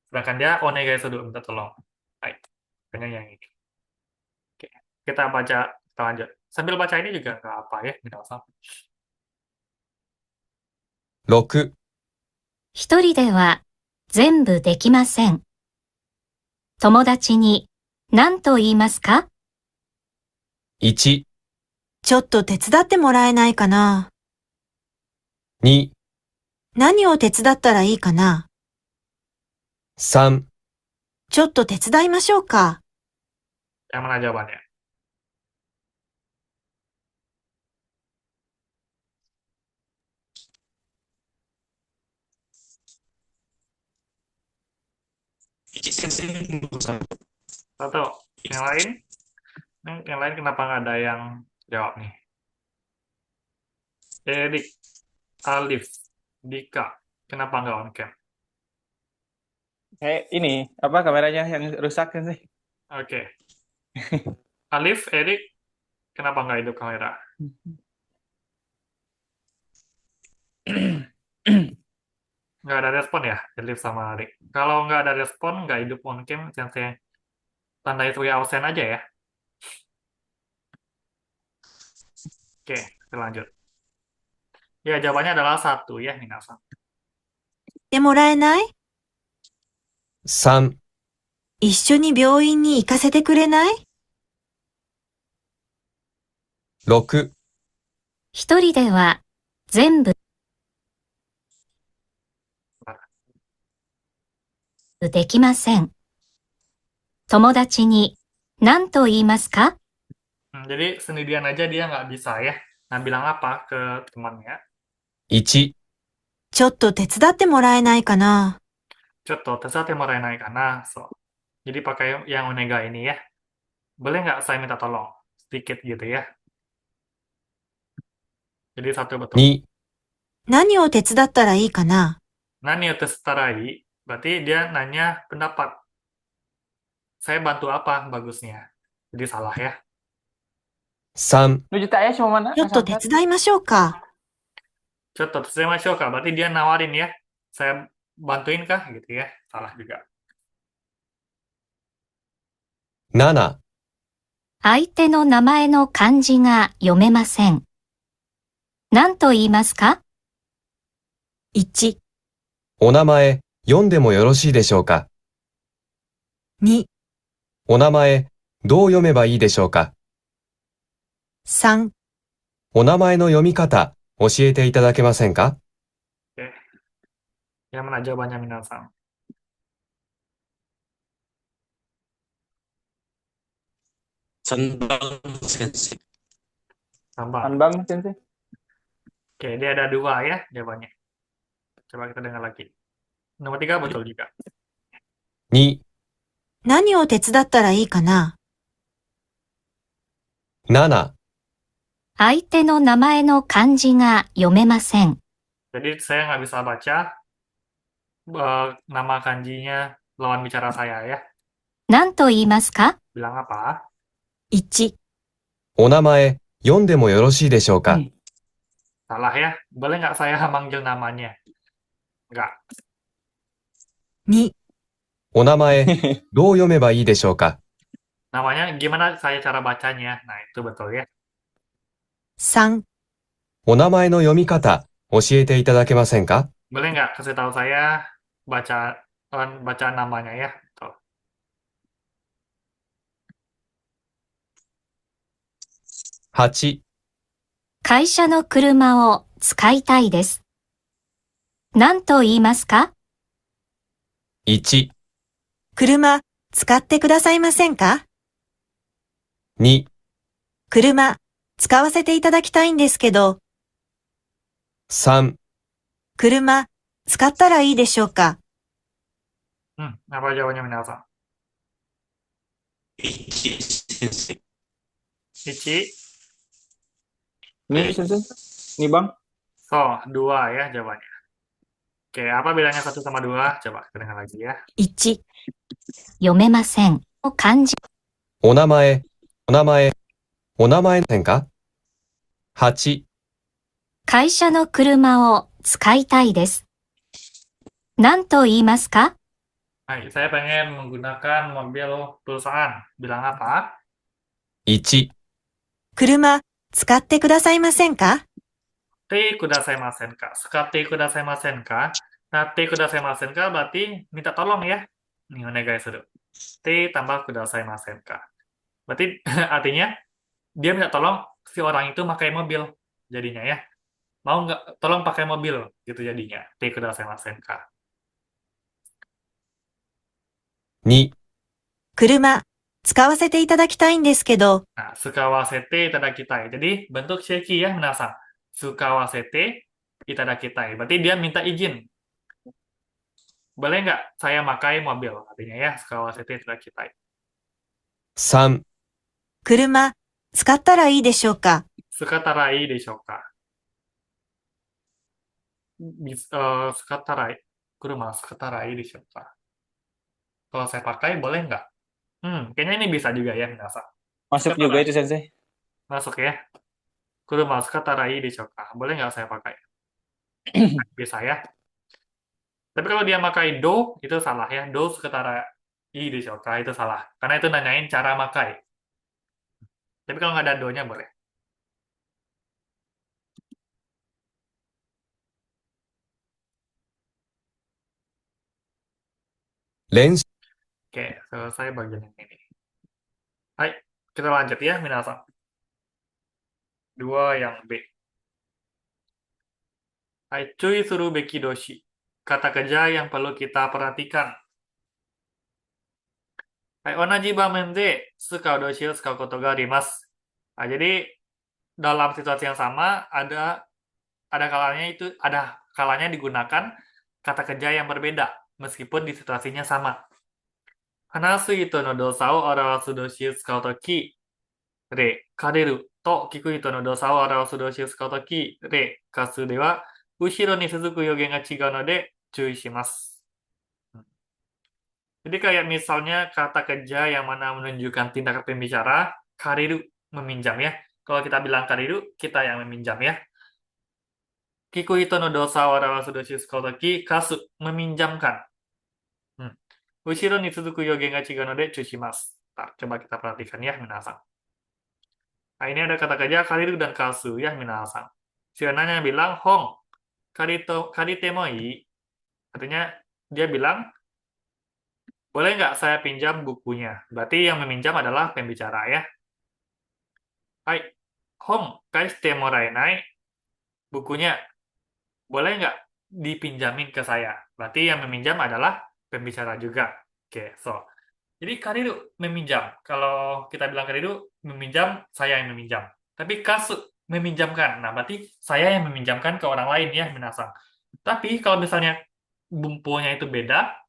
[SPEAKER 1] Sedangkan dia onegai sudu, minta tolong. Baik, kayaknya yang ini. Oke, kita lanjut. Sambil baca ini juga nggak apa ya, minasan.
[SPEAKER 2] 6、
[SPEAKER 3] 一人では全部できません。友達に何と言いますか？
[SPEAKER 2] 1、
[SPEAKER 6] ちょっと手伝ってもらえないかな？
[SPEAKER 2] 2、
[SPEAKER 6] 何を手伝ったらいいかな？
[SPEAKER 2] 3、
[SPEAKER 6] ちょっと手伝いましょうか。
[SPEAKER 1] Yang mana jawabannya?
[SPEAKER 4] Ichi sensei nomor 1.
[SPEAKER 1] Satu. Yang lain? Yang lain kenapa nggak ada yang jawab nih? Erik, Alif, Dika. Kenapa nggak on cam?
[SPEAKER 5] Ini apa kameranya yang rusak sensei?
[SPEAKER 1] Oke. Alif, Erik, kenapa nggak hidup kamera? Nggak ada respon ya, Alif sama Erik. Kalau nggak ada respon, nggak hidup on cam, sensei tandai sebagai absen aja ya. Oke, kita lanjut. Ya, jawabannya adalah 1 ya, minasan.
[SPEAKER 6] 行ってもらえない？
[SPEAKER 2] 3、
[SPEAKER 6] 一緒に病院に行かせてくれない？
[SPEAKER 2] 6、
[SPEAKER 3] 一人では全部できません。友達に何と言いますか？
[SPEAKER 1] Jadi sendirian aja dia nggak bisa ya. Nah, bilang apa ke temannya?
[SPEAKER 2] 1、
[SPEAKER 6] ちょっと手伝ってもらえないかな。
[SPEAKER 1] ちょっと手伝ってもらえないかな? So, jadi pakai yang onega ini ya. Boleh nggak saya minta tolong? Sedikit gitu ya. Jadi satu betul.
[SPEAKER 2] 2、
[SPEAKER 6] 何を手伝ったらいいかな。
[SPEAKER 1] Nani testarai, berarti dia nanya pendapat. Saya bantu apa bagusnya? Jadi salah ya.
[SPEAKER 2] 3、
[SPEAKER 5] Lu juta ya cuma mana?
[SPEAKER 6] ちょっと手伝いましょうか。
[SPEAKER 1] ちょっと手伝いましょうか? Berarti dia nawarin ya. Saya bantuin kah? Gitu ya. Salah juga.
[SPEAKER 2] 7、
[SPEAKER 3] 相手の名前の漢字が読めません。何と言いますか？
[SPEAKER 6] 1、
[SPEAKER 2] お名前、読んでもよろしいでしょうか。
[SPEAKER 6] 2、
[SPEAKER 2] お名前、どう読めばいいでしょうか。
[SPEAKER 6] 3、
[SPEAKER 2] お名前の読み方、教えていただけませんか。
[SPEAKER 1] Oke. Yang mana jawabannya minasan?
[SPEAKER 4] Sanbang Sensei.
[SPEAKER 1] Tambah.
[SPEAKER 5] Anbang sensei.
[SPEAKER 1] Oke, dia ada dua ya jawabannya. Coba kita dengar lagi. Nomor 3 betul juga.
[SPEAKER 2] 2、
[SPEAKER 6] 何を手伝ったらいいかな。
[SPEAKER 2] 7、
[SPEAKER 3] 相手の名前の漢字が読めません。
[SPEAKER 1] Jadi saya nggak bisa baca nama kanjinya lawan bicara saya ya.
[SPEAKER 3] 何と言いますか？
[SPEAKER 1] Bilang apa?
[SPEAKER 6] 1、
[SPEAKER 2] お名前、読んでもよろしいでしょうか。
[SPEAKER 1] Salah ya. Boleh nggak saya manggil namanya? Nggak.
[SPEAKER 6] 2、
[SPEAKER 2] お名前、どう読めばいいでしょうか。
[SPEAKER 1] Namanya gimana saya cara bacanya? Nah, itu betul ya.
[SPEAKER 6] 3、
[SPEAKER 2] お名前の読み方、教えていただけませんか。
[SPEAKER 1] Boleh nggak kasih tahu saya bacaan namanya ya? Tuh.
[SPEAKER 2] 8、
[SPEAKER 3] 会社の車を使いたいです。何と言いますか？
[SPEAKER 2] 1、
[SPEAKER 6] 車、使ってくださいませんか。
[SPEAKER 2] 2、
[SPEAKER 6] 車、使わせていただきたいんですけど、
[SPEAKER 2] 3、
[SPEAKER 6] 車、使ったらいいでしょうか。
[SPEAKER 1] Apa jawabannya minasan?
[SPEAKER 4] Ichi Sensei.
[SPEAKER 1] Ichi.
[SPEAKER 5] Ini sensei. Ini bang.
[SPEAKER 1] So, 2 ya jawabannya. Oke, apa bedanya 1 sama 2? Coba kita dengar lagi ya.
[SPEAKER 6] 1、
[SPEAKER 3] 読めません。漢字。
[SPEAKER 2] お名前、お名前、お名前ませんか。8、
[SPEAKER 3] 会社の車を使いたいです。何と言いますか？
[SPEAKER 1] Hai, saya pengen menggunakan mobil perusahaan. Bilang apa?
[SPEAKER 2] 1、
[SPEAKER 6] 車、使ってくださいませんか。
[SPEAKER 1] Te kudasaimasen ka. Sukate kudasaimasen ka. Nah, te kudasaimasen ka berarti minta tolong ya. Nih, onegai suru. Te tambah kudasaimasen ka. Berarti artinya dia minta tolong si orang itu pakai mobil jadinya ya. Mau nggak tolong pakai mobil gitu jadinya. Te kudasaimasen ka.
[SPEAKER 2] 2、
[SPEAKER 6] 車、使わせていただきたいんですけど、
[SPEAKER 1] Nah, sukawasete itadakitai. Jadi bentuk sheki ya minasang. Sukawasete itadakitai. Berarti dia minta izin. Boleh nggak saya pakai mobil? Artinya ya, sukawasete itadakitai.
[SPEAKER 2] 3、
[SPEAKER 6] 車、使ったらいいでしょうか。
[SPEAKER 1] Sukatarai deshoka. Sukatarai. Kuruma sukatarai deshoka. Kalau saya pakai, boleh nggak? Kayaknya ini bisa juga ya, minasang.
[SPEAKER 5] Masuk juga itu sensei.
[SPEAKER 1] Masuk ya. Kuruma sukatarai deshoka. Boleh nggak saya pakai? Bisa ya. Tapi kalau dia pakai do, itu salah ya. Do sukatarai deshoka, itu salah. Karena itu nanyain cara makai. Tapi kalau nggak ada do-nya, boleh.
[SPEAKER 2] 練習、
[SPEAKER 1] Oke, selesai bagian yang ini. Hai, kita lanjut ya, minasang. Dua yang B. Hai, cui suru beki doshi. Kata kerja yang perlu kita perhatikan. Hai, onaji bamen de tsukau doshi o tsukau koto ga arimasu. Nah, jadi dalam situasi yang sama ada kalanya digunakan kata kerja yang berbeda meskipun di situasinya sama. Hanasu ito no dosa o arawasu doshi o tsukau toki re kareru to kiku ito no dosa o arawasu doshi o tsukau toki re kasu de wa ushiro ni suzuku yogen ga chigau node cui shimasu. Jadi kayak misalnya kata kerja yang mana menunjukkan tindakan pembicara, kariru, meminjam ya. Kalau kita bilang kariru, kita yang meminjam ya. Kiku hito no dosa wa arawasu doshi tsukau toki, kasu, meminjamkan. Ushiro ni tsuzuku yogen ga chigau node cui shimasu. Ntar, coba kita perhatikan ya, minasan. Nah, ini ada kata kerja kariru dan kasu ya, minasan. Si Onanya bilang, hong, karite mo ii. Artinya, dia bilang, boleh nggak saya pinjam bukunya? Berarti yang meminjam adalah pembicara ya. Hai, hong kaishite moraenai. Bukunya boleh nggak dipinjamin ke saya? Berarti yang meminjam adalah pembicara juga. Oke, so. Jadi kariru meminjam. Kalau kita bilang kariru meminjam, saya yang meminjam. Tapi kasu meminjamkan. Nah, berarti saya yang meminjamkan ke orang lain ya, minasang. Tapi kalau misalnya bumpunya itu beda,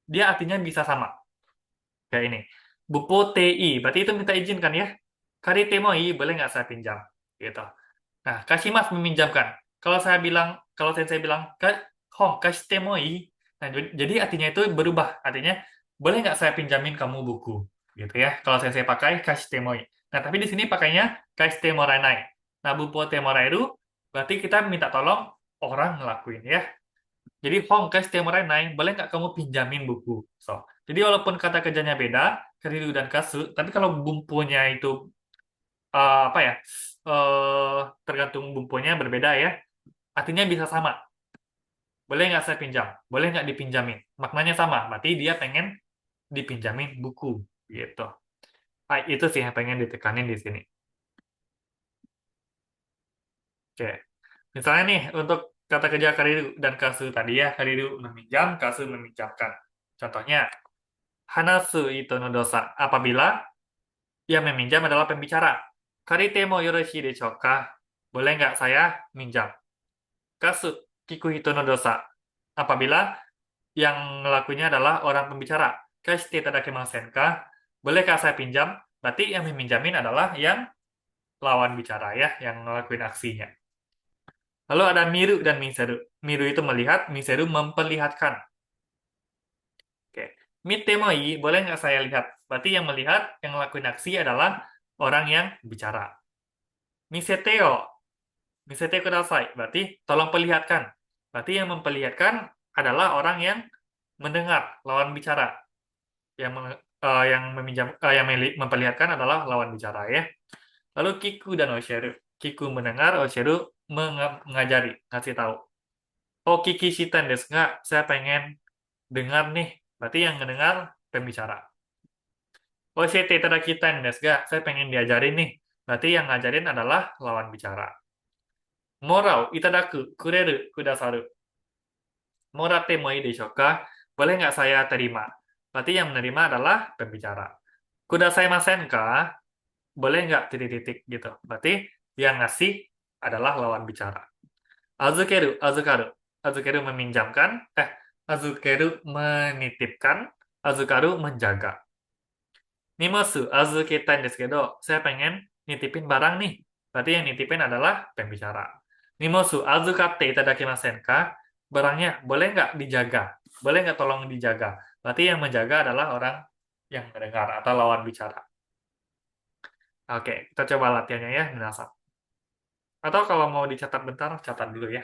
[SPEAKER 1] dia artinya bisa sama. Kayak ini. Bupo TI, berarti itu minta izin kan ya? Karite mo ii, boleh nggak saya pinjam? Gitu. Nah, kashimasu meminjamkan. Kalau saya bilang, hong kashite mo ii. Nah, jadi artinya itu berubah. Artinya, boleh nggak saya pinjamin kamu buku? Gitu ya. Kalau saya pakai kashite mo ii. Nah, tapi di sini pakainya kashite moraenai. Nah, bupo te moraeru, berarti kita minta tolong orang ngelakuin ya. Jadi hong kashite moraenai, boleh nggak kamu pinjamin buku? So, jadi walaupun kata kerjanya beda, kariru dan kasu, tapi kalau bumpunya itu apa ya? Tergantung bumpunya berbeda ya. Artinya bisa sama. Boleh nggak saya pinjam? Boleh nggak dipinjamin? Maknanya sama. Berarti dia pengen dipinjamin buku gitu. Itu sih yang pengen ditekanin di sini. Oke. Misalnya nih untuk kata kerja kariru dan kasu tadi ya, kariru meminjam, kasu meminjamkan. Contohnya, hanasu ito no dosa. Apabila yang meminjam adalah pembicara. Karite mo yoroshii deshou ka? Boleh nggak saya minjam? Kasu kiku hito no dosa. Apabila yang ngelakuinnya adalah orang pembicara. Kashite itadakimasen ka? Bolehkah saya pinjam? Berarti yang meminjamin adalah yang lawan bicara ya, yang ngelakuin aksinya. Lalu ada miru dan miseru. Miru itu melihat, miseru memperlihatkan. Oke. Mite mo ii, boleh nggak saya lihat? Berarti yang melihat, yang ngelakuin aksi adalah orang yang bicara. Misete yo. Misete kudasai. Berarti tolong perlihatkan. Berarti yang memperlihatkan adalah orang yang mendengar, lawan bicara. Yang memperlihatkan adalah lawan bicara ya. Lalu kiku dan osheru. Kiku mendengar, osheru mengajari, ngasih tahu. Oh, kiki shiten desu nggak? Saya pengen dengar nih. Berarti yang mendengar pembicara. Oshete itadakitai desu ga? Saya pengen diajarin nih. Berarti yang ngajarin adalah lawan bicara. Morau, itadaku, kureru, kudasaru. Morate mo ii deshou ka? Boleh nggak saya terima? Berarti yang menerima adalah pembicara. Kudasaimasen ka? Boleh nggak titik-titik gitu. Berarti yang ngasih adalah lawan bicara. Azukeru, azukaru. Azukeru meminjamkan. Azukeru menitipkan. Azukaru menjaga. Nimasu azuketai desu kedo. Saya pengen nitipin barang nih. Berarti yang nitipin adalah pembicara. Nimasu azukatte itadakimasen ka? Barangnya boleh nggak dijaga? Boleh nggak tolong dijaga? Berarti yang menjaga adalah orang yang mendengar atau lawan bicara. Oke, kita coba latihannya ya, minasan. Atau kalau mau dicatat bentar, catat dulu ya.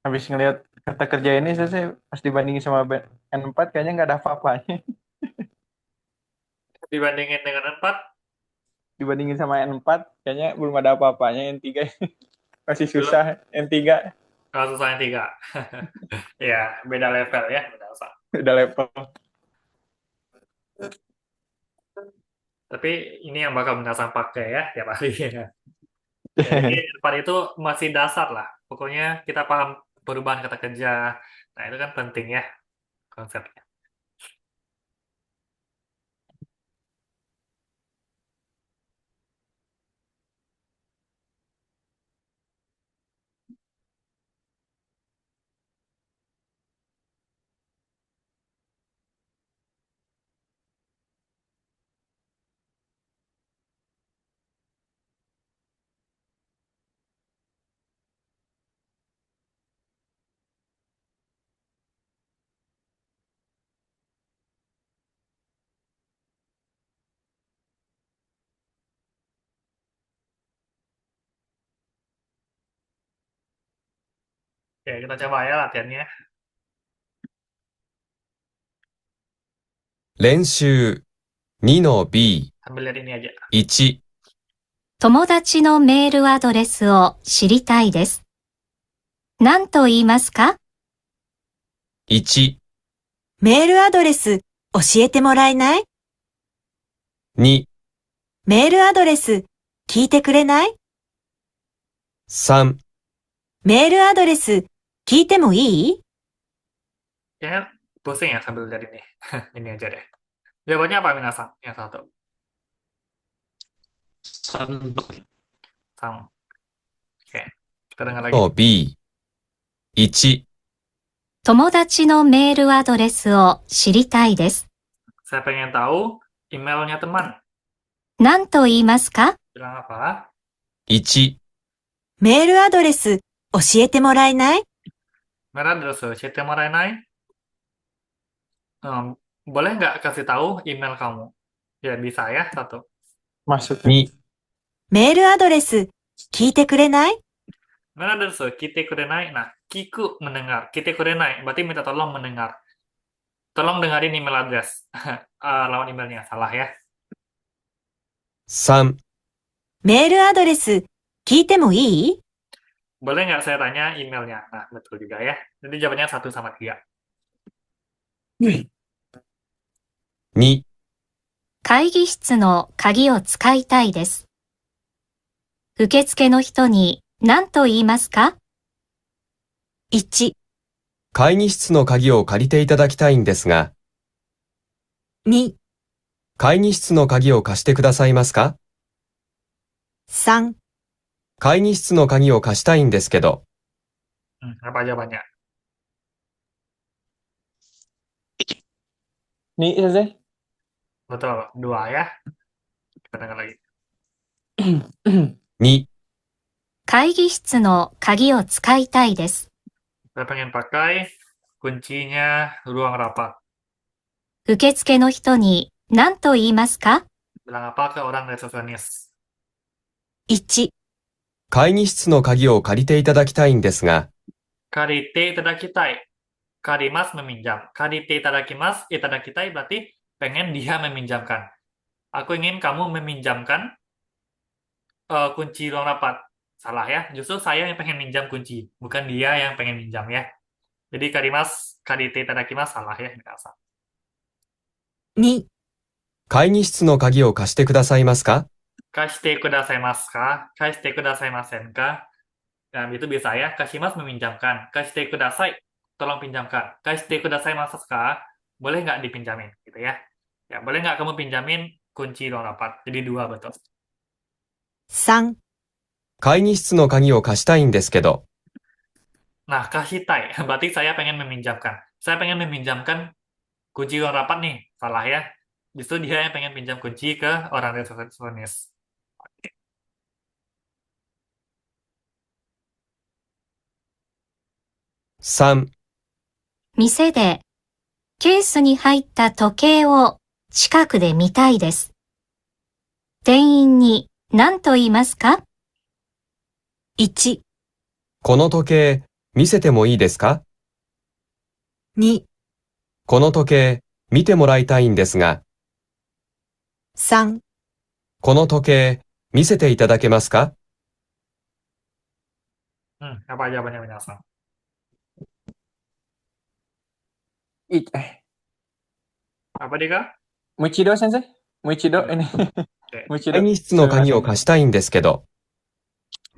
[SPEAKER 5] Habis ngelihat kata kerja ini, saya pas dibandingin sama N4 kayaknya nggak ada apa-apanya.
[SPEAKER 1] Dibandingin dengan 4,
[SPEAKER 5] dibandingin sama N4 kayaknya belum ada apa-apanya. N3 masih
[SPEAKER 1] Belum.
[SPEAKER 5] susah. N3
[SPEAKER 1] Kalau susah yang 3. Ya, beda level ya. Beda level.
[SPEAKER 5] udah level.
[SPEAKER 1] Tapi ini yang bakal Minasang pakai ya tiap hari. Ya, jadi N4 itu masih dasar lah. Pokoknya kita paham perubahan kata kerja. Nah, itu kan penting ya konsepnya. Oke, kita coba ya latihannya.
[SPEAKER 2] 練習 2-B
[SPEAKER 1] Sambil lihat ini aja.
[SPEAKER 2] 1
[SPEAKER 3] 友達のメールアドレスを知りたいです。何と言いますか？
[SPEAKER 2] 1、
[SPEAKER 6] メールアドレス教えてもらえない？
[SPEAKER 2] 2、
[SPEAKER 6] メールアドレス聞いてくれない？
[SPEAKER 2] 3、
[SPEAKER 6] メールアドレス聞いてもいい？
[SPEAKER 1] Kayaknya pusing ya sambil lihat ini. Ini aja deh. Jawabannya apa Minasang? Yang satu.
[SPEAKER 4] 3番。
[SPEAKER 1] Sama. Oke, kita dengar lagi.
[SPEAKER 2] の B 1、
[SPEAKER 3] 友達のメールアドレスを知りたいです。
[SPEAKER 1] Saya pengen tahu emailnya teman.
[SPEAKER 3] 何と言いますか？
[SPEAKER 1] Bilang apa?
[SPEAKER 2] 1、
[SPEAKER 6] メールアドレス教えてもらえない？
[SPEAKER 1] Merah terus chat Morenai. Boleh nggak kasih tahu email kamu? Ya bisa ya satu.
[SPEAKER 5] Maksudnya
[SPEAKER 2] 2、
[SPEAKER 6] メールアドレス聞いてくれない？
[SPEAKER 1] Merah terus kite kurenai. Nah, kiku mendengar. Kite kurenai berarti minta tolong mendengar. Tolong dengarin email address. Lawan emailnya salah ya.
[SPEAKER 2] 3、
[SPEAKER 6] メールアドレス聞いてもいい？
[SPEAKER 1] Boleh nggak saya tanya emailnya? Nah, betul juga ya. Jadi jawabannya 1 sama 3.
[SPEAKER 2] 2、
[SPEAKER 3] 会議室の鍵を使いたいです。受付の人に何と言いますか？
[SPEAKER 6] 1、
[SPEAKER 2] 会議室の鍵を借りていただきたいんですが、
[SPEAKER 6] 2、
[SPEAKER 2] 会議室の鍵を貸してくださいますか？
[SPEAKER 6] 3、
[SPEAKER 2] 会議室の鍵を貸したいんですけど、
[SPEAKER 1] Apa jawabannya?
[SPEAKER 5] nih Sensei.
[SPEAKER 1] Betul, 2 ya. Kita dengar lagi.
[SPEAKER 2] 2、
[SPEAKER 3] 会議室の鍵を使いたいです。
[SPEAKER 1] Saya pengen pakai kuncinya ruang rapat.
[SPEAKER 3] 受付の人に何と言いますか？
[SPEAKER 1] Bilang apa ke orang resepsionis?
[SPEAKER 6] 1、
[SPEAKER 2] 会議室の鍵を借りていただきたいんですが、
[SPEAKER 1] Karite itadakitai. Karimas meminjam. Karite itadakimas. Itadakitai berarti pengen dia meminjamkan. Aku ingin kamu meminjamkan kunci ruang rapat. Salah ya. Justru saya yang pengen minjam kunci. Bukan dia yang pengen minjam ya. Jadi karimas, karite itadakimas salah ya.
[SPEAKER 6] 2、
[SPEAKER 2] 会議室の鍵を貸してくださいますか？
[SPEAKER 1] Kashite kudasaimasu ka? Kashite kudasaimasen ka? Nah, itu bisa ya. Kashimas meminjamkan. Kashite kudasai. Tolong pinjamkan. Kashite kudasaimasu ka? Boleh nggak dipinjamin? Gitu ya. Ya, boleh nggak kamu pinjamin kunci ruang rapat? Jadi 2 betul.
[SPEAKER 6] 3、
[SPEAKER 2] 会議室の鍵を貸したいんですけど、
[SPEAKER 1] Nah, kashitai. Berarti saya pengen meminjamkan. Saya pengen meminjamkan kunci ruang rapat nih. Salah ya. Justru dia yang pengen pinjam kunci ke orang resepsionis.
[SPEAKER 2] 3、
[SPEAKER 3] 店でケースに入った時計を近くで見たいです。店員に何と言いますか？
[SPEAKER 6] 1、
[SPEAKER 2] この時計見せてもいいですか？
[SPEAKER 6] 2、
[SPEAKER 2] この時計見てもらいたいんですが、
[SPEAKER 6] 3、
[SPEAKER 2] この時計、見せていただけますか？
[SPEAKER 1] Apa jawabannya minasan? Apa Dika?
[SPEAKER 5] Muichido Sensei? Muichido
[SPEAKER 1] Oke.
[SPEAKER 5] ini.
[SPEAKER 1] 会
[SPEAKER 5] Muichido.
[SPEAKER 2] 会議室の鍵を貸したいんですけど。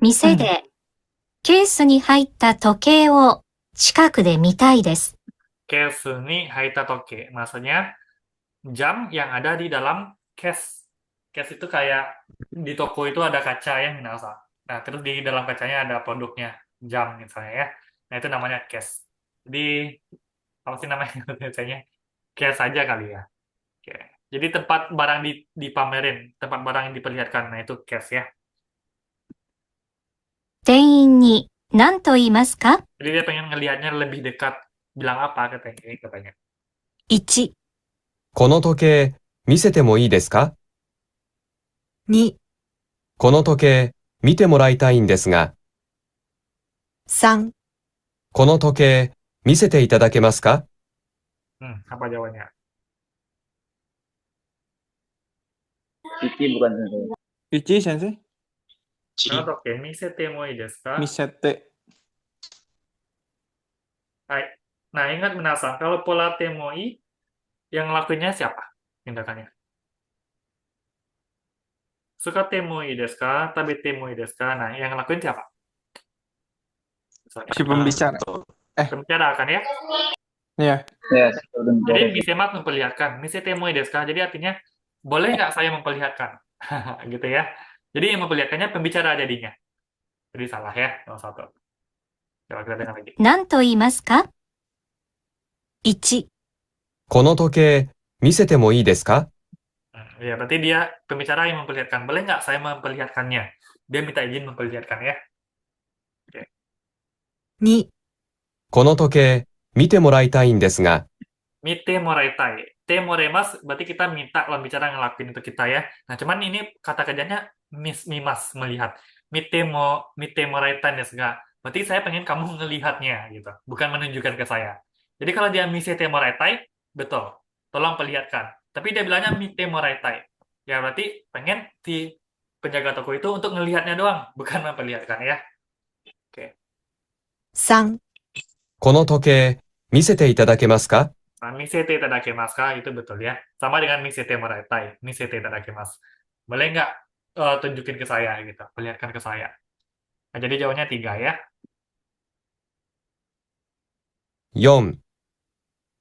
[SPEAKER 3] 店でケースに入った時計を近くで見たいです。
[SPEAKER 1] Case ni haita toke. Maksudnya jam yang ada di dalam case. Case itu kayak di toko itu ada kaca ya minasan. Nah, terus di dalam kacanya ada produknya jam misalnya ya. Nah, itu namanya case. Jadi apa sih namanya biasanya? Case aja kali ya. Oke. Jadi tempat barang dipamerin, tempat barang yang diperlihatkan. Nah, itu case ya.
[SPEAKER 3] 店員に何と言いますか？
[SPEAKER 1] Jadi dia pengen ngelihatnya lebih dekat. Bilang apa katanya?
[SPEAKER 6] 1、
[SPEAKER 2] この時計、見せてもいいですか？
[SPEAKER 6] 2、
[SPEAKER 2] この時計、見てもらいたいんですが。
[SPEAKER 6] 3、
[SPEAKER 2] この時計、見せていただけますか？
[SPEAKER 1] Apa jawabannya?
[SPEAKER 7] Ichi bukan Sensei.
[SPEAKER 5] Ichi Sensei?
[SPEAKER 1] Oke, misete moi desu ka?
[SPEAKER 5] Misete.
[SPEAKER 1] Hai. Nah, ingat minasan, kalau pola temoi, yang ngelakuinnya siapa tindakannya? Suka temoi desu ka? Tabe temoi desu ka? Nah, yang ngelakuin siapa? Misalnya,
[SPEAKER 5] Si pembicara.
[SPEAKER 1] pembicara kan ya?
[SPEAKER 5] Iya.
[SPEAKER 7] Ya,
[SPEAKER 1] Jadi misemat memperlihatkan. Misete moi desu ka? Jadi artinya, boleh nggak saya memperlihatkan? Gitu ya. Jadi yang memperlihatkannya pembicara jadinya. Jadi salah ya, nomor satu. Coba kita dengar lagi.
[SPEAKER 3] 何と言いますか？
[SPEAKER 6] 1、
[SPEAKER 2] この時計、見せてもいいですか？
[SPEAKER 1] Ya, berarti dia pembicara yang memperlihatkan. Boleh nggak saya memperlihatkannya? Dia minta izin memperlihatkan ya.
[SPEAKER 6] 2、
[SPEAKER 2] この時計、見てもらいたいんですが。
[SPEAKER 1] Mite moraitai. Te moremas berarti kita minta lawan bicara ngelakuin itu kita ya. Nah, cuman ini kata kerjanya mimas, melihat. Mite moraitai desu ga. Berarti saya pengen kamu ngelihatnya gitu, bukan menunjukkan ke saya. Jadi kalau dia misete moraitai, betul. Tolong perlihatkan. Tapi dia bilangnya mite moraitai. Ya berarti pengen si penjaga toko itu untuk ngelihatnya doang, bukan memperlihatkan ya.
[SPEAKER 6] 3、
[SPEAKER 2] この時計、見せていただけますか？
[SPEAKER 1] Nah, misete itadakimasu ka? Itu betul ya. Sama dengan misete moraitai. Misete itadakimasu. Boleh nggak tunjukin ke saya gitu, perlihatkan ke saya. Nah, jadi jawabannya 3 ya.
[SPEAKER 2] 4、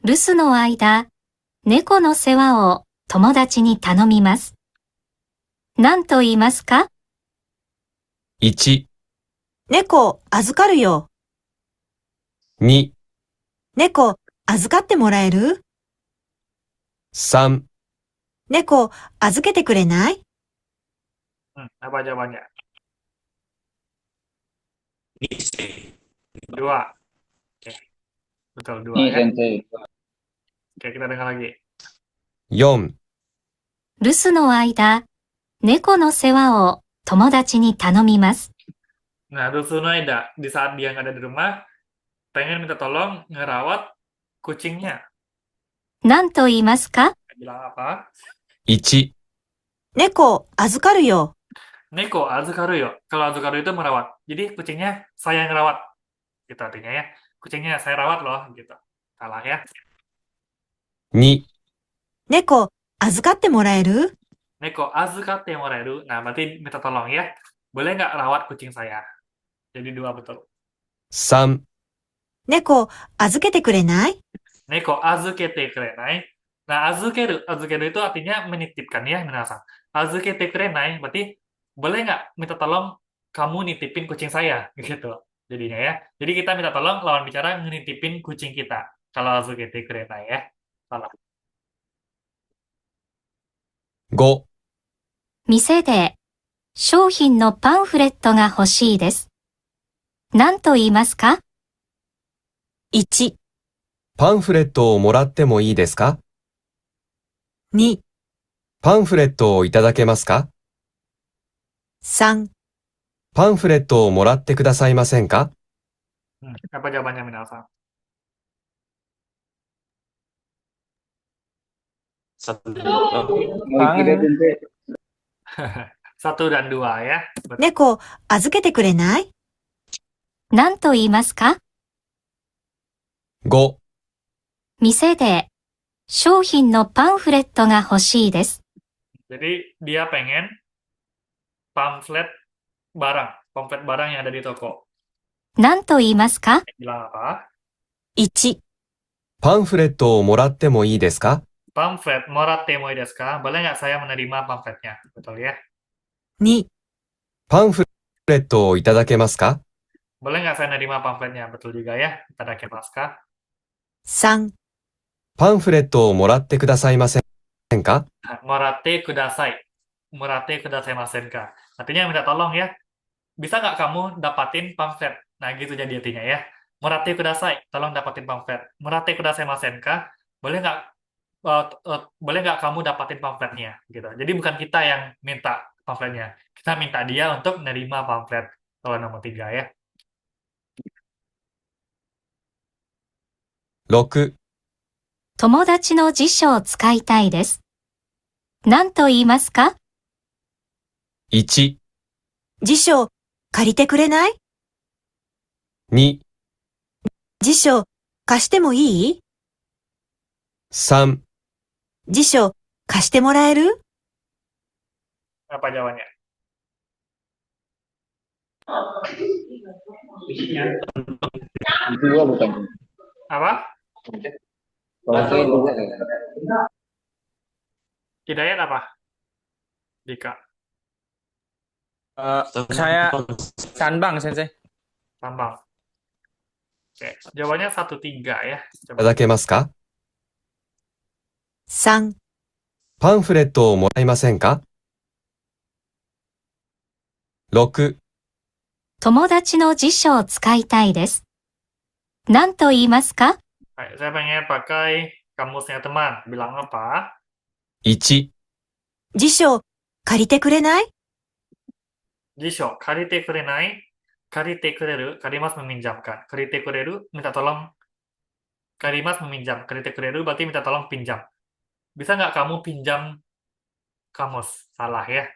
[SPEAKER 3] 留守の間、猫の世話を友達に頼みます。何と言いますか？
[SPEAKER 2] 1、
[SPEAKER 6] 猫預かるよ。
[SPEAKER 2] 2、
[SPEAKER 6] 猫預かってもらえる？
[SPEAKER 2] 3、
[SPEAKER 6] 猫預けてくれない？
[SPEAKER 1] Apa jawabannya?
[SPEAKER 4] Mise.
[SPEAKER 1] 2. Oke. Betul, 2
[SPEAKER 7] Ini
[SPEAKER 1] ya.
[SPEAKER 7] Sensei.
[SPEAKER 1] Oke, kita dengar lagi.
[SPEAKER 2] 4、
[SPEAKER 3] 留守の間、猫の世話を友達に頼みます。
[SPEAKER 1] Nah, Rusunoida, di saat dia nggak ada di rumah, pengen minta tolong ngerawat kucingnya.
[SPEAKER 3] 何と言いますか？
[SPEAKER 1] Bilang apa?
[SPEAKER 2] 1、
[SPEAKER 6] 猫預かるよ。
[SPEAKER 1] Neko azukaru yo. Kalau azukaru itu merawat. Jadi kucingnya saya yang rawat. Gitu artinya ya. Kucingnya saya rawat loh. Gitu. Salah ya.
[SPEAKER 2] 2、
[SPEAKER 6] 猫預かってもらえる？
[SPEAKER 1] Neko azukatte moraeru. Nah, berarti minta tolong ya. Boleh nggak rawat kucing saya? Jadi 2 betul.
[SPEAKER 2] 3、
[SPEAKER 6] 猫預けてくれない？
[SPEAKER 1] Neko azukete kurenai. Nah, azukeru itu artinya menitipkan ya, minasan. Azukete kurenai berarti boleh nggak minta tolong kamu nitipin kucing saya gitu jadinya ya. Jadi kita minta tolong lawan bicara nitipin kucing kita. Kalau azukete kurenai ya. Salah.
[SPEAKER 2] 5、
[SPEAKER 3] 店で商品のパンフレットが欲しいです。何と言いますか？
[SPEAKER 6] 1、
[SPEAKER 2] パンフレットをもらってもいいですか？
[SPEAKER 6] 2、
[SPEAKER 2] パンフレットをいただけますか？
[SPEAKER 6] 3、
[SPEAKER 2] パンフレットをもらってくださいませんか？
[SPEAKER 1] Apa jawabannya minasan?
[SPEAKER 4] Satu.
[SPEAKER 7] Muichido Sensei.
[SPEAKER 1] 1 dan 2 ya.
[SPEAKER 6] 猫、預けてくれない？
[SPEAKER 3] 何と言いますか？
[SPEAKER 2] 5、
[SPEAKER 3] 店で商品のパンフレットが欲しいです。
[SPEAKER 1] Jadi dia pengen pamflet barang yang ada di toko.
[SPEAKER 3] 何と言いますか？
[SPEAKER 1] Bilang apa?
[SPEAKER 6] 1、
[SPEAKER 2] パンフレットをもらってもいいですか？
[SPEAKER 1] Pamflet, moratte moi desu ka? Boleh nggak saya menerima pamfletnya? Betul ya?
[SPEAKER 6] 2、
[SPEAKER 2] パンフレットをいただけますか？
[SPEAKER 1] Boleh nggak saya menerima pamfletnya? Betul juga ya? Itadakimasu ka?
[SPEAKER 6] 3、
[SPEAKER 2] パンフレットをもらってくださいませんか？
[SPEAKER 1] Moratte kudasai. Moratte kudasaimasen ka? Artinya minta tolong ya. Bisa nggak kamu dapatin pamflet? Nah, gitu jadi artinya ya. Moratte kudasai. Tolong dapatin pamflet. Moratte kudasaimasen ka? Boleh nggak boleh nggak kamu dapatin pamfletnya? Gitu. Jadi bukan kita yang minta pamfletnya. Kita minta dia untuk menerima pamflet. Kalau nomor 3 ya.
[SPEAKER 2] 6、
[SPEAKER 3] 友達の辞書を使いたいです。何と言いますか？
[SPEAKER 2] 1、
[SPEAKER 6] 辞書、借りてくれない？
[SPEAKER 2] 2、
[SPEAKER 6] 辞書、貸してもいい？
[SPEAKER 2] 3、
[SPEAKER 6] 辞書、貸してもらえる？
[SPEAKER 1] Apa jawabannya?
[SPEAKER 7] Dua bukan.
[SPEAKER 1] Apa?
[SPEAKER 7] Kalau saya dua ya.
[SPEAKER 1] Hidayat apa? Dika.
[SPEAKER 5] Saya Sanbang, Sensei.
[SPEAKER 1] Tambang. Oke, jawabannya 1-3 ya.
[SPEAKER 2] いただけますか？
[SPEAKER 6] 3、
[SPEAKER 2] パンフレットをもらえませんか？ 6、
[SPEAKER 3] 友達の辞書を使いたいです。何と言いますか？
[SPEAKER 1] Hai, saya pengen pakai kamusnya teman. Bilang apa?
[SPEAKER 2] 1、
[SPEAKER 6] 辞書、借りてくれない？
[SPEAKER 1] Jisho, karite kurenai. Karite kureru, karimas meminjamkan. Karite kureru, minta tolong. Karimas meminjam. Karite kureru berarti minta tolong pinjam. Bisa nggak kamu pinjam kamus? Salah ya.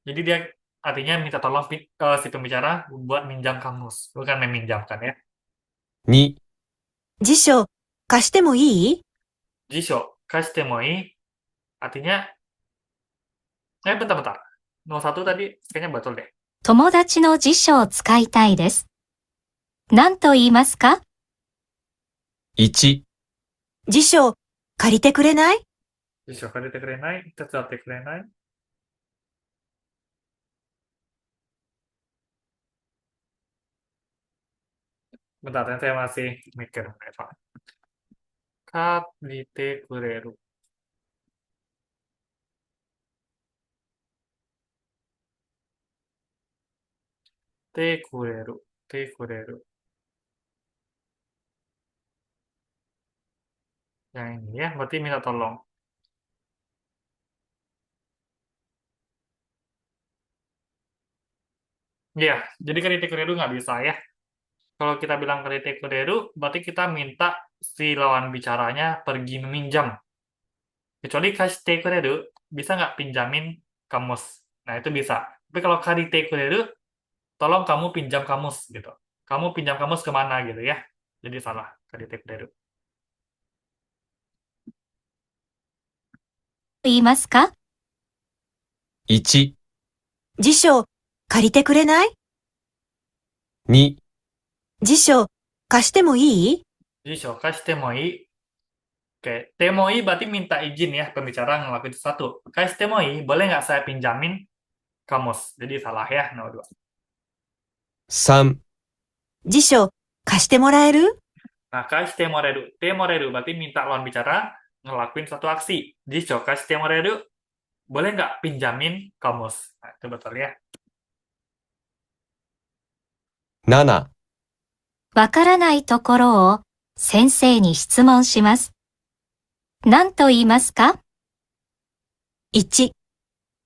[SPEAKER 1] Jadi dia artinya minta tolong si pembicara buat minjam kamus. Bukan meminjamkan ya.
[SPEAKER 2] 2、
[SPEAKER 6] 辞書、貸してもいい？
[SPEAKER 1] Jisho, kashite mo ii. Artinya, bentar-bentar. Nomor 1 tadi kayaknya betul deh.
[SPEAKER 3] 友達の辞書を使いたいです。何と言いますか？
[SPEAKER 2] 1、
[SPEAKER 6] 辞書、借りてくれない？
[SPEAKER 1] Jisho, karite kurenai. Tetsuate kurenai. Bentar, saya masih mikir. Karite kureru. Te kureru. Te kureru. Yang ini ya, berarti minta tolong. Iya, jadi karite kureru nggak bisa ya. Kalau kita bilang karite kureru, berarti kita minta si lawan bicaranya pergi meminjam. Kecuali kashite kureru, bisa nggak pinjamin kamus? Nah, itu bisa. Tapi kalau karite kureru, tolong kamu pinjam kamus gitu. Kamu pinjam kamus kemana gitu ya. Jadi salah, karite kureru.
[SPEAKER 3] 言いますか？
[SPEAKER 2] 1、
[SPEAKER 6] 辞書、借りてくれない？
[SPEAKER 2] 2、
[SPEAKER 6] 辞書、貸してもいい？
[SPEAKER 1] Jisho, kashite mo ii. Oke, temoi berarti minta izin ya pembicara ngelakuin sesuatu. Kashite mo ii, boleh nggak saya pinjamin kamus? Jadi salah ya, nomor 2.
[SPEAKER 2] 3、
[SPEAKER 6] 辞書、貸してもらえる？
[SPEAKER 1] Nah, kashite moreru. Temoreru berarti minta lawan bicara ngelakuin satu aksi. Jisho, kashite moreru. Boleh nggak pinjamin kamus? Nah, itu betul ya.
[SPEAKER 2] 7、
[SPEAKER 3] わからないところを先生に質問します。何と言いますか？
[SPEAKER 6] 1、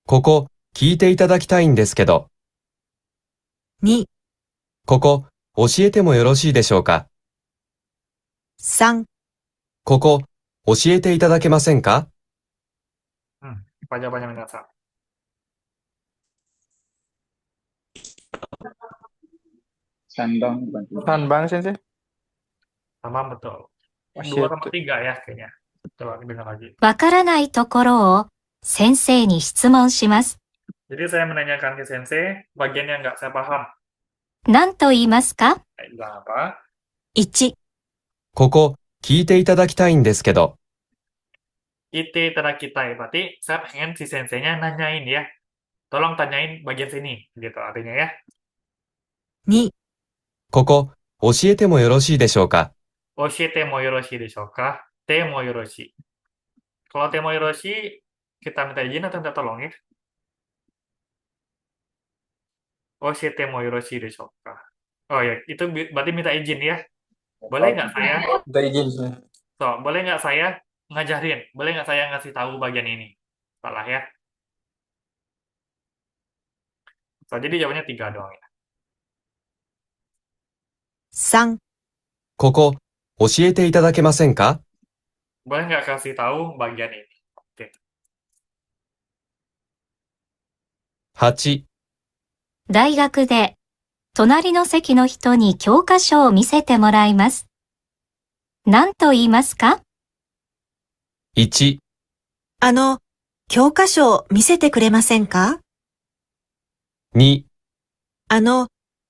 [SPEAKER 2] ここ、聞いていただきたいんですけど、
[SPEAKER 6] 2、
[SPEAKER 2] ここ、教えてもよろしいでしょうか？
[SPEAKER 6] 3、
[SPEAKER 2] ここ、教えていただけませんか？
[SPEAKER 1] Apa jawabannya minasan?
[SPEAKER 7] Sandbang bantu.
[SPEAKER 5] Sanbang sensei.
[SPEAKER 1] Sama betul.
[SPEAKER 5] Oh
[SPEAKER 1] 2
[SPEAKER 5] shit.
[SPEAKER 1] sama 3 ya kayaknya. Coba dengar lagi.
[SPEAKER 3] わからないところを先生に質問します。
[SPEAKER 1] Jadi saya menanyakan ke sensei bagian yang nggak saya paham.
[SPEAKER 3] 何と言いますか？
[SPEAKER 1] Bilang apa?
[SPEAKER 6] 1、
[SPEAKER 2] ここ、聞いていただきたいんですけど、
[SPEAKER 1] Ite terakitai. Berarti saya pengen si senseinya nanyain ya. Tolong tanyain bagian sini. Gitu artinya ya.
[SPEAKER 6] 2、
[SPEAKER 2] ここ、教えてもよろしいでしょうか。
[SPEAKER 1] Oshite mo yoroshi desho ka? Te mo yoroshi. Kalau te mo yoroshi, kita minta izin atau minta tolong ya? Oshite mo yoroshi desho ka? Oh ya, itu berarti minta izin ya. Boleh nggak saya?
[SPEAKER 5] Minta izin sih.
[SPEAKER 1] So, boleh nggak saya ngajarin? Boleh nggak saya ngasih tahu bagian ini? Salah ya. So, jadi jawabannya 3 doang ya.
[SPEAKER 6] 3、
[SPEAKER 2] ここ、教えていただけませんか。
[SPEAKER 1] Boleh nggak kasih tahu bagian ini? Oke.
[SPEAKER 2] 8、
[SPEAKER 3] 大学で隣の席の人に教科書を見せてもらいます。何と言いますか？
[SPEAKER 2] 1、
[SPEAKER 6] 教科書を見せてくれませんか？
[SPEAKER 2] 2、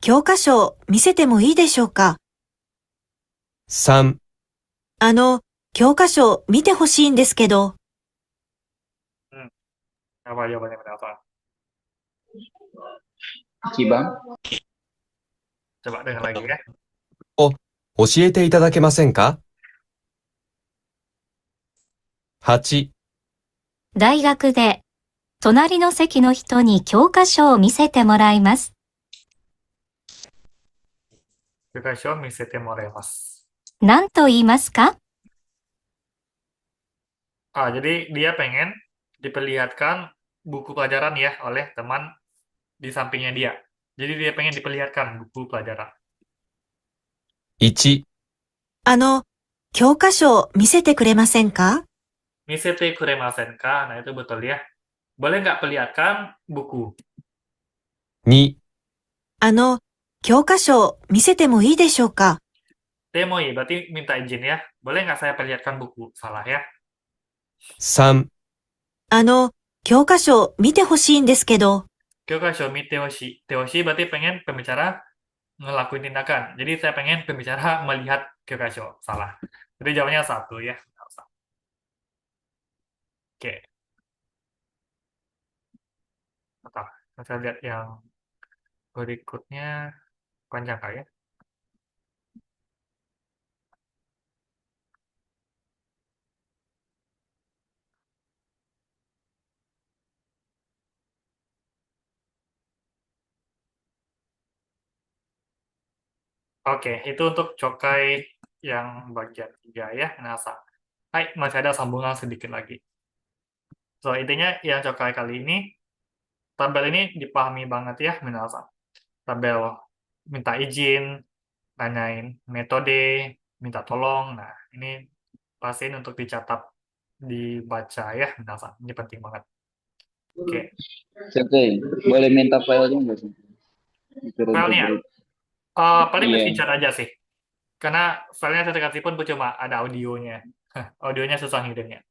[SPEAKER 6] 教科書を見せてもいいでしょうか？
[SPEAKER 2] 3、
[SPEAKER 6] 教科書を見てほしいんですけど。
[SPEAKER 1] Apa jawabannya berapa?
[SPEAKER 7] 1番
[SPEAKER 1] Coba dengar lagi ya.
[SPEAKER 2] 教えていただけませんか。8、
[SPEAKER 3] 大学で隣の席の人に教科書を見せてもらいます。
[SPEAKER 1] Kyokasho misete moremasu.
[SPEAKER 3] 何と言いますか？
[SPEAKER 1] Jadi dia pengen diperlihatkan buku pelajaran ya oleh teman di sampingnya dia. Jadi dia pengen diperlihatkan buku pelajaran.
[SPEAKER 2] 1、
[SPEAKER 6] 教科書を見せてくれませんか？
[SPEAKER 1] Misete kuremasen ka? Nah, itu betul ya. Boleh nggak perlihatkan buku?
[SPEAKER 2] 2、
[SPEAKER 6] 教科書を見せてもいいでしょうか？
[SPEAKER 1] Temoi, berarti minta izin ya. Boleh nggak saya perlihatkan buku? Salah ya.
[SPEAKER 2] 3、
[SPEAKER 6] 教科書を見てほしいんですけど。
[SPEAKER 1] Kyokasho mi teoshi. Teoshi berarti pengen pembicara ngelakuin tindakan. Jadi saya pengen pembicara melihat Kyokasho. Salah. Jadi jawabannya 1 ya. Nggak usah. Oke. Apa? Kita lihat yang berikutnya. Panjang kah ya? Oke, itu untuk Chokai yang bagian 3 ya, Minasa. Hai, masih ada sambungan sedikit lagi. So, intinya yang Chokai kali ini, tabel ini dipahami banget ya, Minasa. Tabel minta izin, tanyain metode, minta tolong. Nah, ini pastiin untuk dicatat, dibaca ya, Minasa. Ini penting banget. Oke,
[SPEAKER 7] Sensei, boleh minta filenya nggak sih? Dikirim ke
[SPEAKER 1] filenya?
[SPEAKER 7] grup.
[SPEAKER 1] Paling
[SPEAKER 7] Iya.
[SPEAKER 1] screenshot aja sih. Karena filenya saya kasih pun cuma ada audionya. Audionya susah ngirimnya.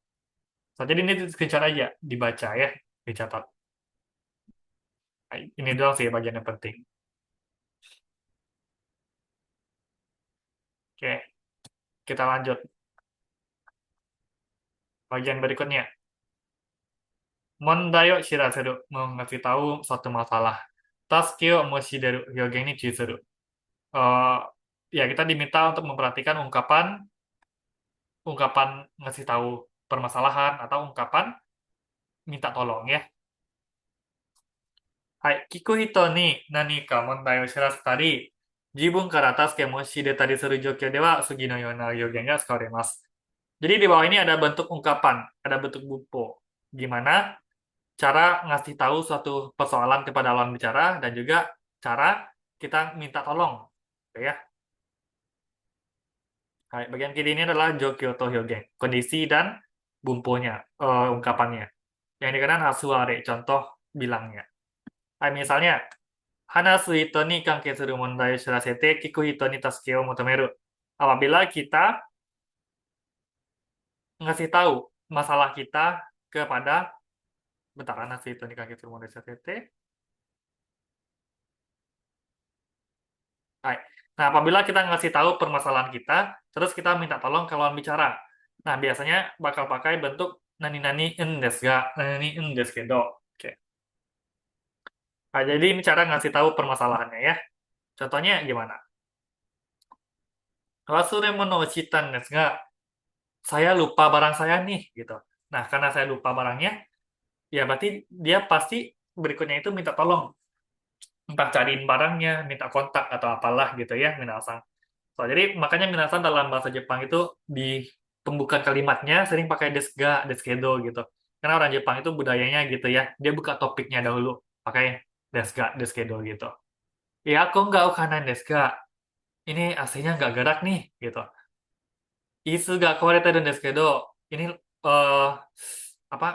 [SPEAKER 1] So, jadi ini screenshot aja, dibaca ya, dicatat. Nah, ini doang sih bagian yang penting. Oke, kita lanjut. Bagian berikutnya. Mondai o shiraseru, mengasih tahu suatu masalah. Tasuke o moshideru, hyogen ni chusuru. Ya, kita diminta untuk memperhatikan ungkapan ngasih tahu permasalahan atau ungkapan minta tolong ya. Hai, kiku hito ni nanika mondai o shirasetari, jibun kara tasuke mo shireta suru jokyou de wa sugi no yona hyogen ga tsukaremasu. Jadi di bawah ini ada bentuk ungkapan, ada bentuk bunpo. Gimana cara ngasih tahu suatu persoalan kepada lawan bicara dan juga cara kita minta tolong. Oke ya. Hai, bagian kiri ini adalah Jokyo to Hyogen, kondisi dan bumponya, ungkapannya. Yang dikarenakan hasuare, contoh bilangnya. Hai, misalnya, Hanasu hito ni kankei suru mondai o shirasete, kiku hito ni tasuke o motomeru. Apabila kita ngasih tahu masalah kita kepada, bentar, hanasu hito ni kankei suru mondai o shirasete. Hai. Nah, apabila kita ngasih tahu permasalahan kita, terus kita minta tolong ke lawan bicara. Nah, biasanya bakal pakai bentuk nani-nani en desu ga, nani en desu kedo. Oke. Nah, jadi ini cara ngasih tahu permasalahannya ya. Contohnya gimana? Wasuremono o shitan desu ga, saya lupa barang saya nih, gitu. Nah, karena saya lupa barangnya, ya berarti dia pasti berikutnya itu minta tolong. Entah cariin barangnya, minta kontak atau apalah gitu ya, minasan. So, jadi makanya minasan dalam bahasa Jepang itu di pembukaan kalimatnya sering pakai desu ga, desu kedo gitu. Karena orang Jepang itu budayanya gitu ya, dia buka topiknya dahulu pakai desu ga, desu kedo gitu. Ya, aku nggak ukanan desu ga. Ini AC-nya nggak gerak nih, gitu. Isu ga kawarete den desu kedo. Ini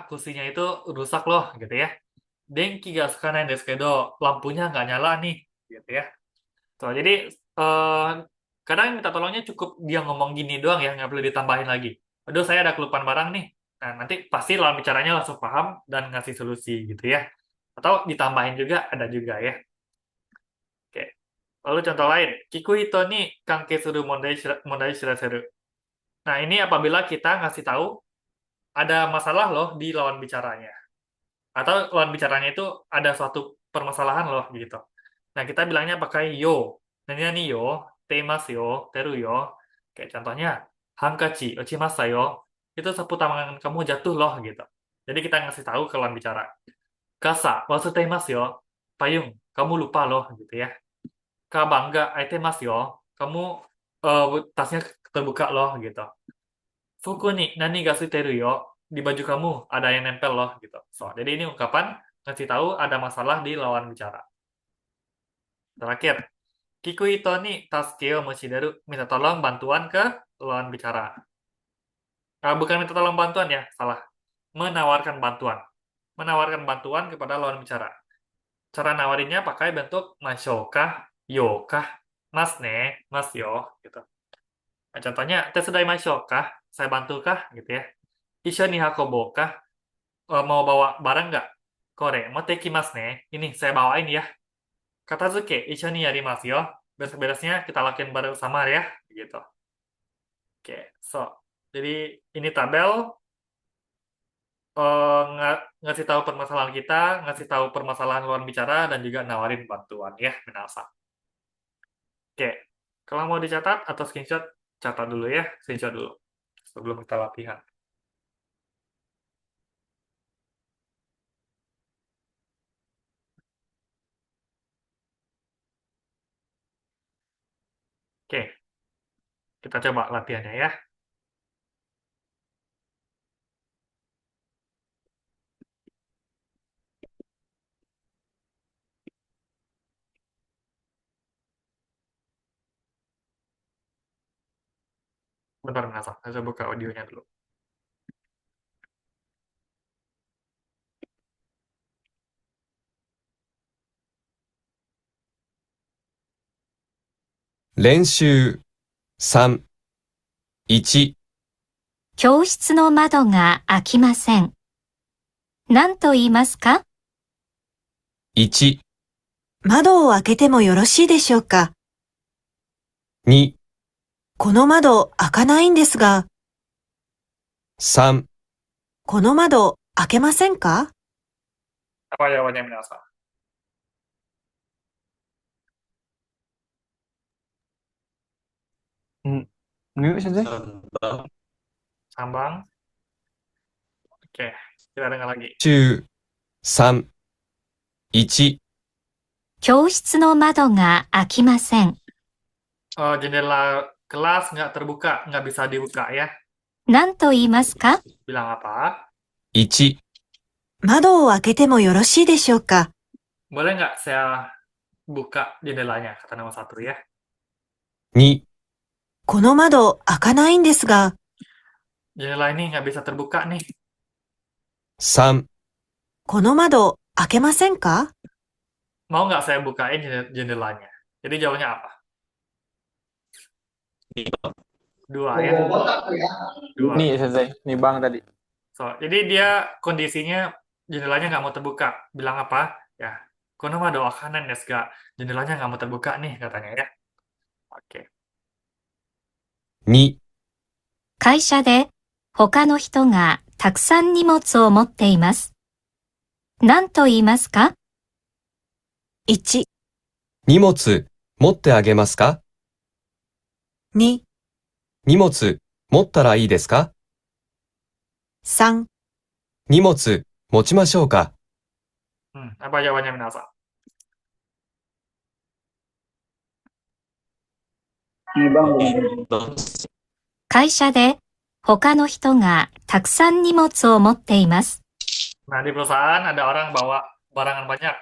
[SPEAKER 1] kursinya itu rusak loh, gitu ya. Denki ga sukanai desu kedo, lampunya nggak nyala nih, gitu ya. So, jadi kadang minta tolongnya cukup dia ngomong gini doang ya, nggak perlu ditambahin lagi. Aduh, saya ada kelupaan barang nih. Nah, nanti pasti lawan bicaranya langsung paham dan ngasih solusi gitu ya. Atau ditambahin juga, ada juga ya. Oke. Lalu contoh lain, kiku hito ni kankei suru mondai shiraseru. Nah, ini apabila kita ngasih tahu ada masalah loh di lawan bicaranya. Atau lawan bicaranya itu ada suatu permasalahan loh gitu. Nah, kita bilangnya pakai yo. Nani yo, teimasu yo, teru yo. Kayak contohnya, hankachi ochimasa yo. Itu sapu tangan kamu jatuh loh gitu. Jadi kita ngasih tahu ke lawan bicara. Kasa wasuteimasu yo. Payung, kamu lupa loh gitu ya. Kabang ga aitemasu yo. Kamu tasnya terbuka loh gitu. Fuku ni nani ga suiteru yo. Di baju kamu ada yang nempel loh gitu. So, jadi ini ungkapan ngasih tahu ada masalah di lawan bicara. Terakhir, kiku hito ni tasuke o moshideru, minta tolong bantuan ke lawan bicara. Bukan minta tolong bantuan ya, salah. Menawarkan bantuan. Menawarkan bantuan kepada lawan bicara. Cara nawarinnya pakai bentuk masho kah, yo kah, mas ne, mas yo gitu. Nah, contohnya, tesudai masho kah, saya bantu kah gitu ya. Isho ni hakobo kah, mau bawa barang nggak? Kore, motekimasu ne. Ini saya bawain ya. Katazuke, isho ni yarimasu yo. Beres-beresnya kita lakuin bersama ya. Gitu. Oke, so. Jadi ini tabel. Ngasih tahu permasalahan kita, ngasih tahu permasalahan lawan bicara, dan juga nawarin bantuan ya, minasan. Oke, kalau mau dicatat atau screenshot, catat dulu ya. Screenshot dulu. Sebelum kita latihan. Oke, kita coba latihannya ya. Bentar, minasan. Saya buka audionya dulu.
[SPEAKER 2] Lenshu 3、1、
[SPEAKER 3] 教室の窓が開きません。何と言いますか？
[SPEAKER 2] 1、
[SPEAKER 6] 窓を開けてもよろしいでしょうか。
[SPEAKER 2] 2、
[SPEAKER 6] この窓開かないんですが、
[SPEAKER 2] 3、
[SPEAKER 6] この窓開けませんか？
[SPEAKER 1] Apa jawabannya, minasan?
[SPEAKER 5] Mute saja.
[SPEAKER 4] Sambang.
[SPEAKER 1] Sambang. Oke, kita dengar lagi.
[SPEAKER 2] 週3、1、
[SPEAKER 3] 教室の窓が開きません。
[SPEAKER 1] Jendela kelas nggak terbuka, nggak bisa dibuka ya.
[SPEAKER 3] 何と言いますか？
[SPEAKER 1] Bilang apa?
[SPEAKER 2] 1、
[SPEAKER 6] 窓を開けてもよろしいでしょうか。
[SPEAKER 1] Boleh nggak saya buka jendelanya, kata nomor 1 ya.
[SPEAKER 2] 2、
[SPEAKER 6] この窓開かないんですが、
[SPEAKER 1] Jendela ini nggak bisa terbuka nih.
[SPEAKER 2] 3、
[SPEAKER 6] この窓開けませんか？
[SPEAKER 1] Mau nggak saya bukain jendelanya? Jadi jawabannya apa? Dua ya. Dua.
[SPEAKER 5] Nih Sensei, nih Bang tadi.
[SPEAKER 1] Jadi dia kondisinya jendelanya nggak mau terbuka. Bilang apa? Ya, kono mah doakanan ya, jendelanya nggak mau terbuka nih katanya ya. Oke.
[SPEAKER 2] 2、
[SPEAKER 3] 会社で他の人がたくさん荷物を持っています。何と言いますか？
[SPEAKER 6] 1、
[SPEAKER 2] 荷物持ってあげますか？
[SPEAKER 6] 2、
[SPEAKER 2] 荷物持ったらいいですか？
[SPEAKER 6] 3、
[SPEAKER 2] 荷物持ちましょうか？
[SPEAKER 1] Apa jawabannya Minasa?
[SPEAKER 7] Ini bang, belum.
[SPEAKER 4] Bagus.
[SPEAKER 3] 会社で他の人がたくさん荷物を持っています。
[SPEAKER 1] Nah, di perusahaan ada orang bawa barangan banyak.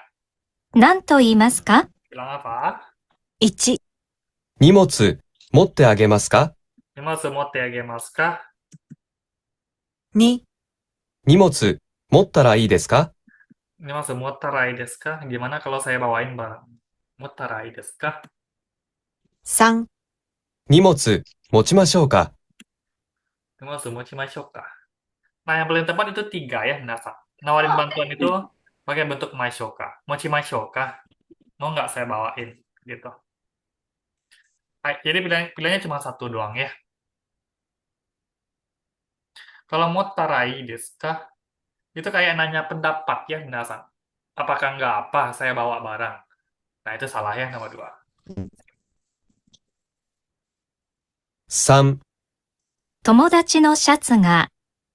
[SPEAKER 3] 何と言いますか？
[SPEAKER 1] Bilang apa?
[SPEAKER 6] 1、
[SPEAKER 2] 荷物持ってあげますか？
[SPEAKER 1] Nimasu motte agemasu ka?
[SPEAKER 6] 2、
[SPEAKER 2] 荷物持ったらいいですか？
[SPEAKER 1] Nimasu mottarai desu ka? Gimana kalau saya bawain barang? Mottarai desu ka?
[SPEAKER 6] 3、
[SPEAKER 2] 荷物持ちましょうか？
[SPEAKER 1] Nimasu mochimashou ka? Nah, yang paling tepat itu 3 ya, Minasa. Nawarin bantuan itu pakai bentuk maishoka. Mochimashouka. Mau nggak saya bawain? Gitu. Jadi pilihannya cuma satu doang ya. Kalau mottarai desu ka? Itu kayak nanya pendapat ya, Minasa. Apakah nggak apa saya bawa barang? Nah, itu salah ya, nomor 2.
[SPEAKER 2] 3、
[SPEAKER 3] 友達のシャツが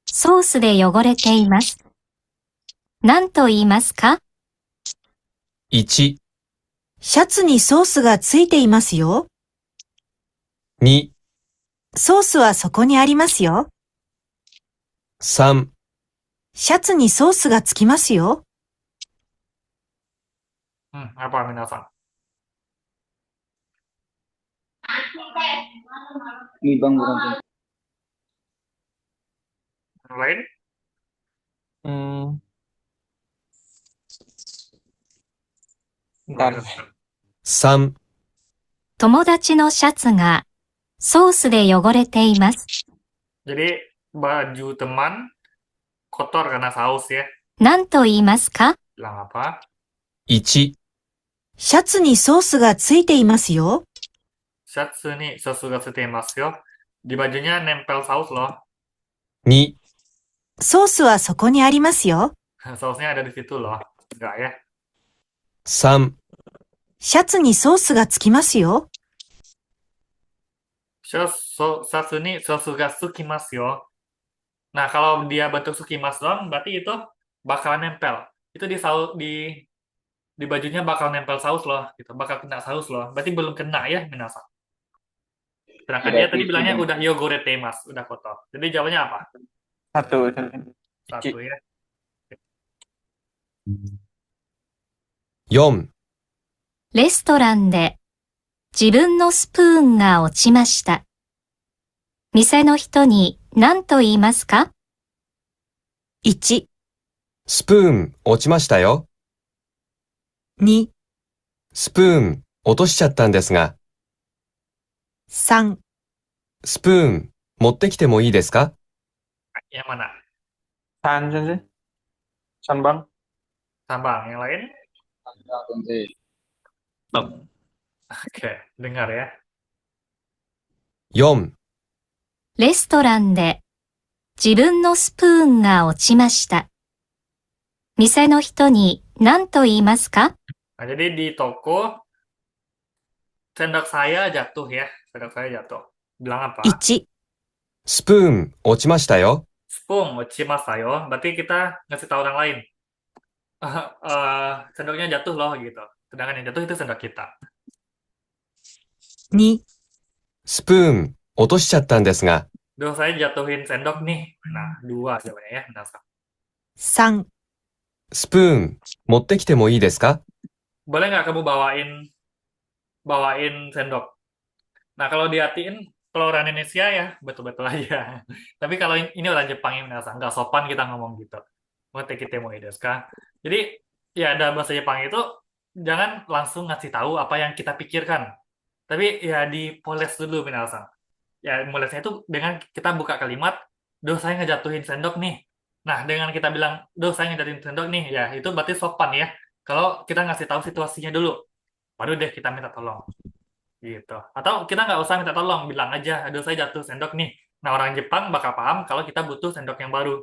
[SPEAKER 3] ソースで汚れています。何と言いますか？
[SPEAKER 2] 1、
[SPEAKER 6] シャツにソースがついていますよ。
[SPEAKER 2] 2、
[SPEAKER 6] ソースはそこにありますよ。
[SPEAKER 2] 3、
[SPEAKER 6] シャツにソースがつきますよ。
[SPEAKER 1] Apa Minasa?
[SPEAKER 7] Ini bang, bukan.
[SPEAKER 1] Yang lain?
[SPEAKER 5] Bentar.
[SPEAKER 2] 3、
[SPEAKER 3] 友達のシャツがソースで汚れています。
[SPEAKER 1] Jadi, baju teman kotor karena saus ya.
[SPEAKER 3] 何と言いますか？
[SPEAKER 1] Bilang apa?
[SPEAKER 2] 1、
[SPEAKER 6] シャツにソースがついていますよ。
[SPEAKER 1] Shatsu ni sosu ga tsutemasu yo. Di bajunya nempel saus loh.
[SPEAKER 2] 2、
[SPEAKER 6] ソースはそこにありますよ。
[SPEAKER 1] Sausnya ada di situ loh. Enggak ya?
[SPEAKER 2] 3、
[SPEAKER 6] シャツにソースがつきますよ。
[SPEAKER 1] Satsu ni sosu ga tsukimasu yo. Nah, kalau dia bentuk sukimasu doang, berarti itu bakalan nempel. Itu di bajunya bakal nempel saus loh, gitu. Bakal kena saus loh. Berarti belum kena ya, Minasa. Sedangkan dia tadi bilangnya udah yogoretemasu, udah kotor. Jadi jawabannya apa?
[SPEAKER 5] 1 Sensei.
[SPEAKER 1] 1 ya.
[SPEAKER 2] 4、
[SPEAKER 3] レストランで自分のスプーンが落ちました。店の人に何と言いますか？
[SPEAKER 6] 1、
[SPEAKER 2] スプーン落ちましたよ。
[SPEAKER 6] 2、
[SPEAKER 2] スプーン落としちゃったんですが、
[SPEAKER 6] 3、
[SPEAKER 2] スプーン持ってきてもいいですか？
[SPEAKER 1] Yang mana?
[SPEAKER 5] San Sensei. San bang.
[SPEAKER 1] Sambang. Yang lain?
[SPEAKER 7] Sensei.
[SPEAKER 1] Oke, dengar ya.
[SPEAKER 2] 4、
[SPEAKER 3] レストランで自分のスプーンが落ちました。店の人に何と言いますか？
[SPEAKER 1] Nah, jadi di toko, sendok saya jatuh ya. Sendok saya jatuh. Bilang apa?
[SPEAKER 6] 1、
[SPEAKER 2] スプーン落ちましたよ。
[SPEAKER 1] Spoon, ochimasayo. Berarti kita ngasih tahu orang lain. Sendoknya jatuh loh, gitu. Sedangkan yang jatuh itu sendok kita.
[SPEAKER 6] 2、
[SPEAKER 2] スプーン落としちゃったんですが、
[SPEAKER 1] Duh, saya jatuhin sendok nih. Nah, 2 jawabannya ya. Minasa.
[SPEAKER 6] 3、
[SPEAKER 2] スプーン持ってきてもいいですか？
[SPEAKER 1] Boleh nggak kamu bawain sendok? Nah, kalau diartiin, kalau orang Indonesia ya betul-betul aja. Tapi kalau ini orang Jepang yang Minasa, nggak sopan kita ngomong gitu. Motekite mo ii desu ka? Jadi, ya ada bahasa Jepang itu jangan langsung ngasih tahu apa yang kita pikirkan. Tapi ya dipoles dulu minasan. Ya molesnya itu dengan kita buka kalimat, "Duh, saya ngejatuhin sendok nih." Nah, dengan kita bilang, "Duh, saya ngejatuhin sendok nih," ya itu berarti sopan ya. Kalau kita ngasih tahu situasinya dulu, baru deh kita minta tolong. Gitu. Atau kita nggak usah minta tolong, bilang aja, "Aduh, saya jatuh sendok nih." Nah, orang Jepang bakal paham kalau kita butuh sendok yang baru.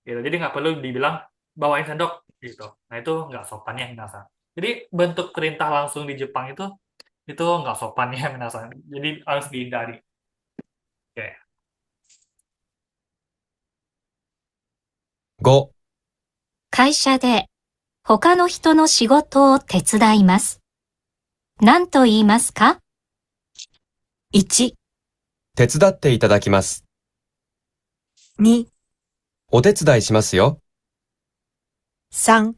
[SPEAKER 1] Gitu. Jadi nggak perlu dibilang, "Bawain sendok." Gitu. Nah, itu nggak sopan ya, minasan. Jadi bentuk perintah langsung di Jepang itu nggak sopan ya, minasan. Jadi harus dihindari. Oke.
[SPEAKER 2] 5、
[SPEAKER 3] 会社で他の人の仕事を手伝います。何と言いますか？
[SPEAKER 6] 1、
[SPEAKER 2] 手伝っていただきます。
[SPEAKER 6] 2、
[SPEAKER 2] お手伝いしますよ。
[SPEAKER 6] 3、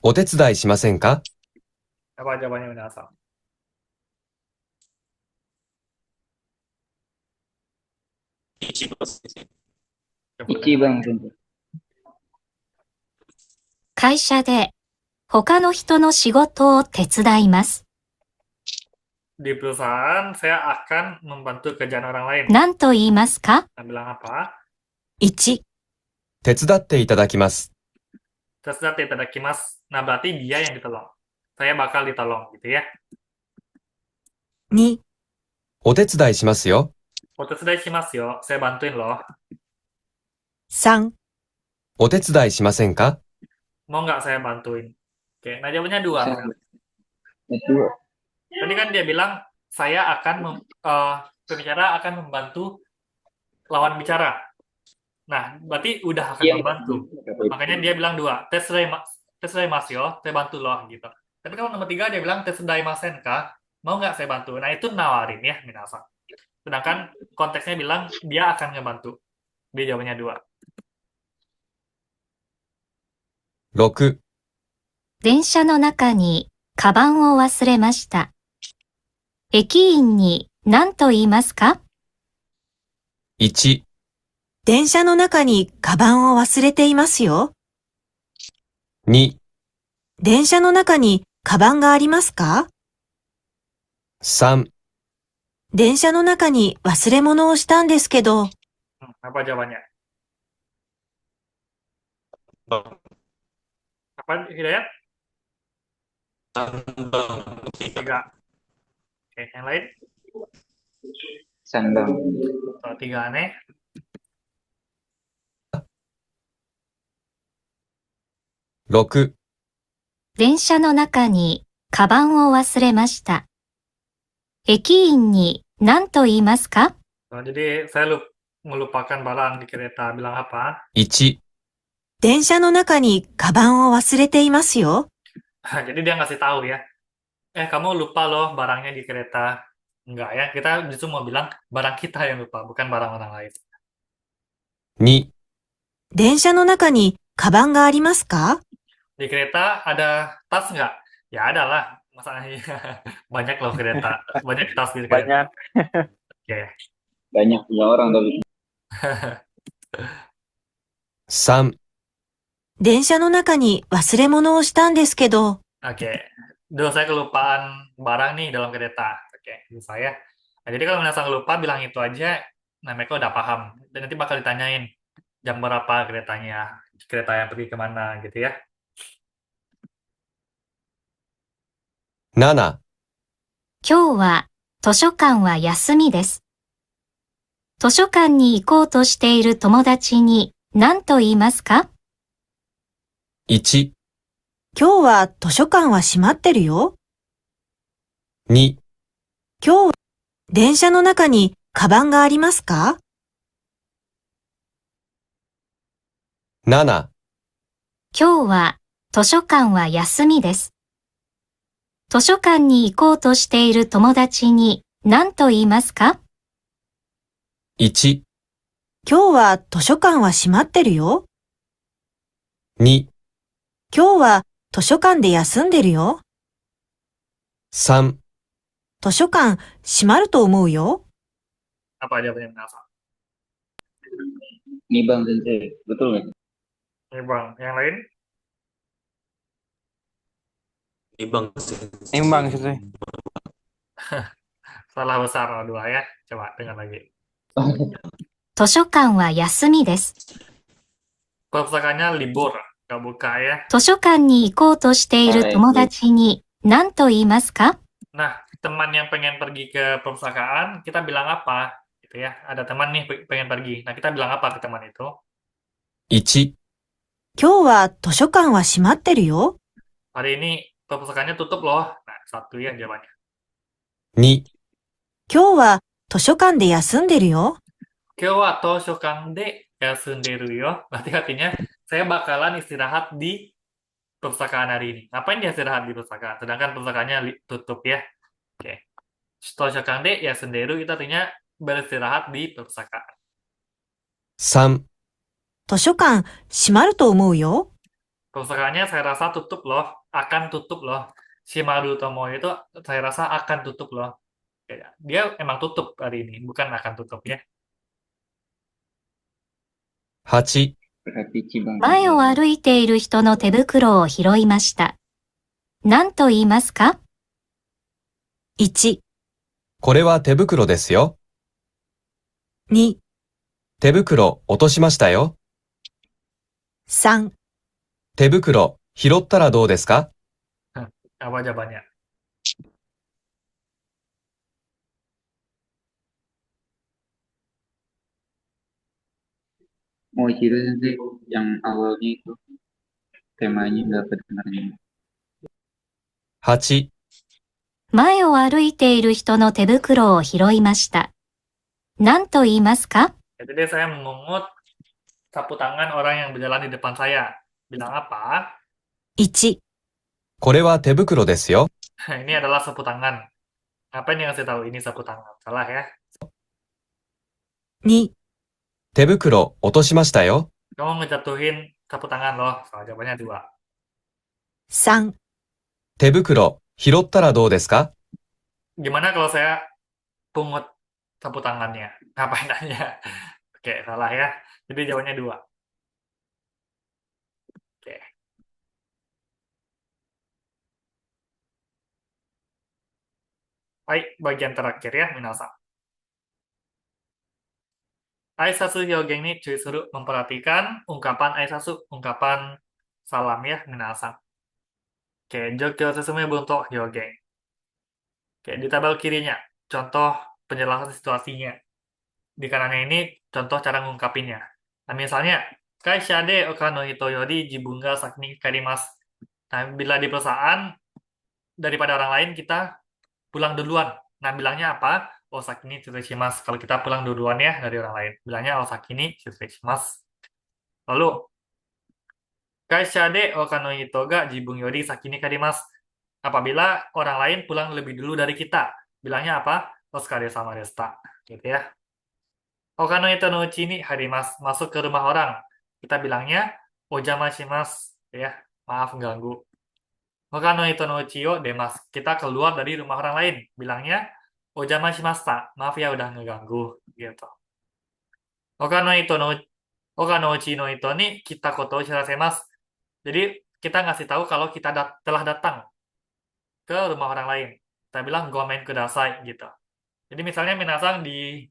[SPEAKER 2] お手伝いしませんか？
[SPEAKER 1] Apa jawabannya, minasan?
[SPEAKER 4] 一番先生。
[SPEAKER 7] 1番先生。
[SPEAKER 3] 会社で他の人の仕事を手伝います。
[SPEAKER 1] Di perusahaan, saya akan membantu kerjaan orang lain.
[SPEAKER 3] 何と言いますか？
[SPEAKER 1] Nah, bilang apa?
[SPEAKER 6] 1、
[SPEAKER 2] 手伝っていただきます。
[SPEAKER 1] Terserah itadakimasu. Nah, berarti dia yang ditolong. Saya bakal ditolong, gitu ya.
[SPEAKER 6] 2、
[SPEAKER 2] お手伝いしますよ。
[SPEAKER 1] Otosudai shimasu yo. Saya bantuin loh.
[SPEAKER 6] 3、
[SPEAKER 2] お手伝いしませんか？
[SPEAKER 1] Mau nggak saya bantuin? Oke, nah jawabannya 2.
[SPEAKER 7] Itu
[SPEAKER 1] Tadi kan dia bilang, saya akan pembicara akan membantu lawan bicara. Nah, berarti udah akan
[SPEAKER 7] iya.
[SPEAKER 1] membantu. Makanya dia bilang 2. Tesudaimasu yo. Saya bantu loh, gitu. Tapi kalau nomor 3 dia bilang tesudaimasen kah? Mau nggak saya bantu? Nah, itu nawarin ya, minasan. Sedangkan konteksnya bilang dia akan ngebantu. Dia jawabannya 2.
[SPEAKER 2] 6、
[SPEAKER 3] 電車の中にカバンを忘れました。駅員に何と言いますか？
[SPEAKER 2] 1、
[SPEAKER 6] 電車の中にカバンを忘れていますよ。
[SPEAKER 2] 2、
[SPEAKER 6] 電車の中にカバンがありますか？
[SPEAKER 2] 3、
[SPEAKER 6] 電車の中に忘れ物をしたんですけど、
[SPEAKER 1] Apa jawabannya? Apa, Hidayat?
[SPEAKER 4] 3番。
[SPEAKER 1] 3. Oke, yang lain?
[SPEAKER 7] sandang.
[SPEAKER 1] Kalau 3 aneh.
[SPEAKER 2] 6、
[SPEAKER 3] 電車の中にカバンを忘れました。駅員に何と言いますか？
[SPEAKER 1] Jadi saya melupakan barang di kereta. Bilang apa?
[SPEAKER 2] 1、
[SPEAKER 6] 電車の中にカバンを忘れていますよ。
[SPEAKER 1] Jadi dia ngasih tahu ya. Kamu lupa loh barangnya di kereta. Enggak ya, kita justru mau bilang barang kita yang lupa, bukan barang orang lain.
[SPEAKER 2] 2、
[SPEAKER 6] 電車の中にカバンがありますか？
[SPEAKER 1] Di kereta ada tas nggak? Ya ada lah. Masalahnya banyak loh kereta. Banyak tas di kereta.
[SPEAKER 5] Banyak.
[SPEAKER 1] Oke.
[SPEAKER 7] Banyak punya orang tapi
[SPEAKER 2] 3、
[SPEAKER 6] 電車の中に忘れ物をしたんですけど、
[SPEAKER 1] Oke. Duh, saya kelupaan barang nih dalam kereta. Oke, itu saya. Nah, jadi kalau misalnya lupa, bilang itu aja. Nah, mereka udah paham. Dan nanti bakal ditanyain jam berapa keretanya, kereta yang pergi kemana gitu ya.
[SPEAKER 2] 7、
[SPEAKER 3] 今日は図書館は休みです。図書館に行こうとしている友達に何と言いますか？
[SPEAKER 2] 1、
[SPEAKER 6] 今日は図書館は閉まってるよ。
[SPEAKER 2] 2、
[SPEAKER 6] 今日は電車の中にカバンがありますか？
[SPEAKER 2] 7、
[SPEAKER 3] 今日は図書館は休みです。図書館に行こうとしている友達に何と言いますか？
[SPEAKER 2] 1、
[SPEAKER 6] 今日は図書館は閉まってるよ。
[SPEAKER 2] 2、
[SPEAKER 6] 今日は図書館で休んでるよ。
[SPEAKER 2] 3、
[SPEAKER 6] 図書館閉まると思うよ。
[SPEAKER 1] Apa jawabannya, Nasa?
[SPEAKER 7] 2 bang sensei. Betul nggak?
[SPEAKER 1] Ini bang, yang lain?
[SPEAKER 4] Imbang sensei.
[SPEAKER 5] Imbang sensei.
[SPEAKER 1] Salah besar dua ya. Coba dengar lagi.
[SPEAKER 3] 図書館は休みです。
[SPEAKER 1] Perpustakaannya libur, nggak buka ya.
[SPEAKER 3] 図書館に行こうとしている友達に何と言いますか？
[SPEAKER 1] Nah, teman yang pengen pergi ke perpustakaan, kita bilang apa? Gitu ya. Ada teman nih pengen pergi. Nah, kita bilang apa ke teman itu?
[SPEAKER 2] 1、
[SPEAKER 6] 今日は図書館は閉まってるよ。
[SPEAKER 1] Hari ini perpustakaannya tutup loh. Nah, satu ya jawabannya.
[SPEAKER 2] 2、
[SPEAKER 6] 今日は図書館で休んでるよ。
[SPEAKER 1] Kyowa toshokan de yasunderu yo. Berarti artinya, saya bakalan istirahat di perpustakaan hari ini. Ngapain dia istirahat di perpustakaan? Sedangkan perpustakaannya tutup ya. Oke. Toshokan de yasunderu itu artinya beristirahat di perpustakaan.
[SPEAKER 2] 3、
[SPEAKER 6] 図書館閉まると思うよ。
[SPEAKER 1] Perpustakaannya saya rasa tutup loh. Akan tutup loh. Shimaru tomo itu saya rasa akan tutup loh. Ya, dia emang tutup hari ini, bukan akan tutup ya.
[SPEAKER 2] 8、Berarti
[SPEAKER 7] Cibang.
[SPEAKER 3] 前を歩いている人の手袋を拾いました。何と言いますか？
[SPEAKER 6] 1、
[SPEAKER 2] これは手袋ですよ。
[SPEAKER 6] 2、
[SPEAKER 2] 手袋落としましたよ。
[SPEAKER 6] 3、
[SPEAKER 2] 手袋拾ったらどうですか？
[SPEAKER 1] Apa jawabannya?
[SPEAKER 7] Mochiro sensei yang awalnya itu temanya nggak kedengaran.
[SPEAKER 2] 8、
[SPEAKER 3] 前を歩いている人の手袋を拾いました。何と言いますか？
[SPEAKER 1] Jadi saya memungut sapu tangan orang yang berjalan di depan saya. Bilang apa?
[SPEAKER 6] 1、
[SPEAKER 2] これは手袋ですよ。
[SPEAKER 1] Ini adalah sapu tangan. Ngapain yang ngasih tahu ini sapu tangan? Salah ya.
[SPEAKER 6] 2、
[SPEAKER 2] 手袋落としましたよ。
[SPEAKER 1] Kamu ngejatuhin sapu tangan loh. Salah jawabannya 2.
[SPEAKER 6] 3、
[SPEAKER 2] 手袋拾ったらどうですか？
[SPEAKER 1] Gimana kalau saya pungut sapu tangannya? Ngapain nanya? Oke, salah ya. Jadi jawabannya 2. Oke. Baik, bagian terakhir ya, minasan. Aisatsu hyogen ni cui suru, memperhatikan ungkapan aisatsu, ungkapan salam ya, minasan. Oke, jokyo susume bunto hyogen. Oke, di tabel kirinya, contoh penjelasan situasinya. Di kanannya ini, contoh cara ngungkapinnya. Nah, misalnya, kaisha de oka no hito yori jibun ga saki ni karimasu. Nah, bila di perusahaan, daripada orang lain, kita pulang duluan. Nah, bilangnya apa? Osaki ni tsureshimasu. Kalau kita pulang duluan ya dari orang lain. Bilangnya osaki ni tsureshimasu. Lalu, kaisha de oka no hito ga jibun yori saki ni karimasu. Apabila orang lain pulang lebih dulu dari kita. Bilangnya apa? Otsukare sama deshita. Gitu ya. Oka no hito no uchi ni harimasu. Masuk ke rumah orang. Kita bilangnya ojama shimasu. Ya, maaf ganggu. Oka no hito no uchi o demasu. Kita keluar dari rumah orang lain. Bilangnya ojama shimashita. Maaf ya udah ngeganggu. Gitu. Oka no uchi no hito ni kita koto shirasemasu. Jadi kita ngasih tahu kalau kita telah datang ke rumah orang lain. Kita bilang gomen kudasai gitu. Jadi misalnya minasang di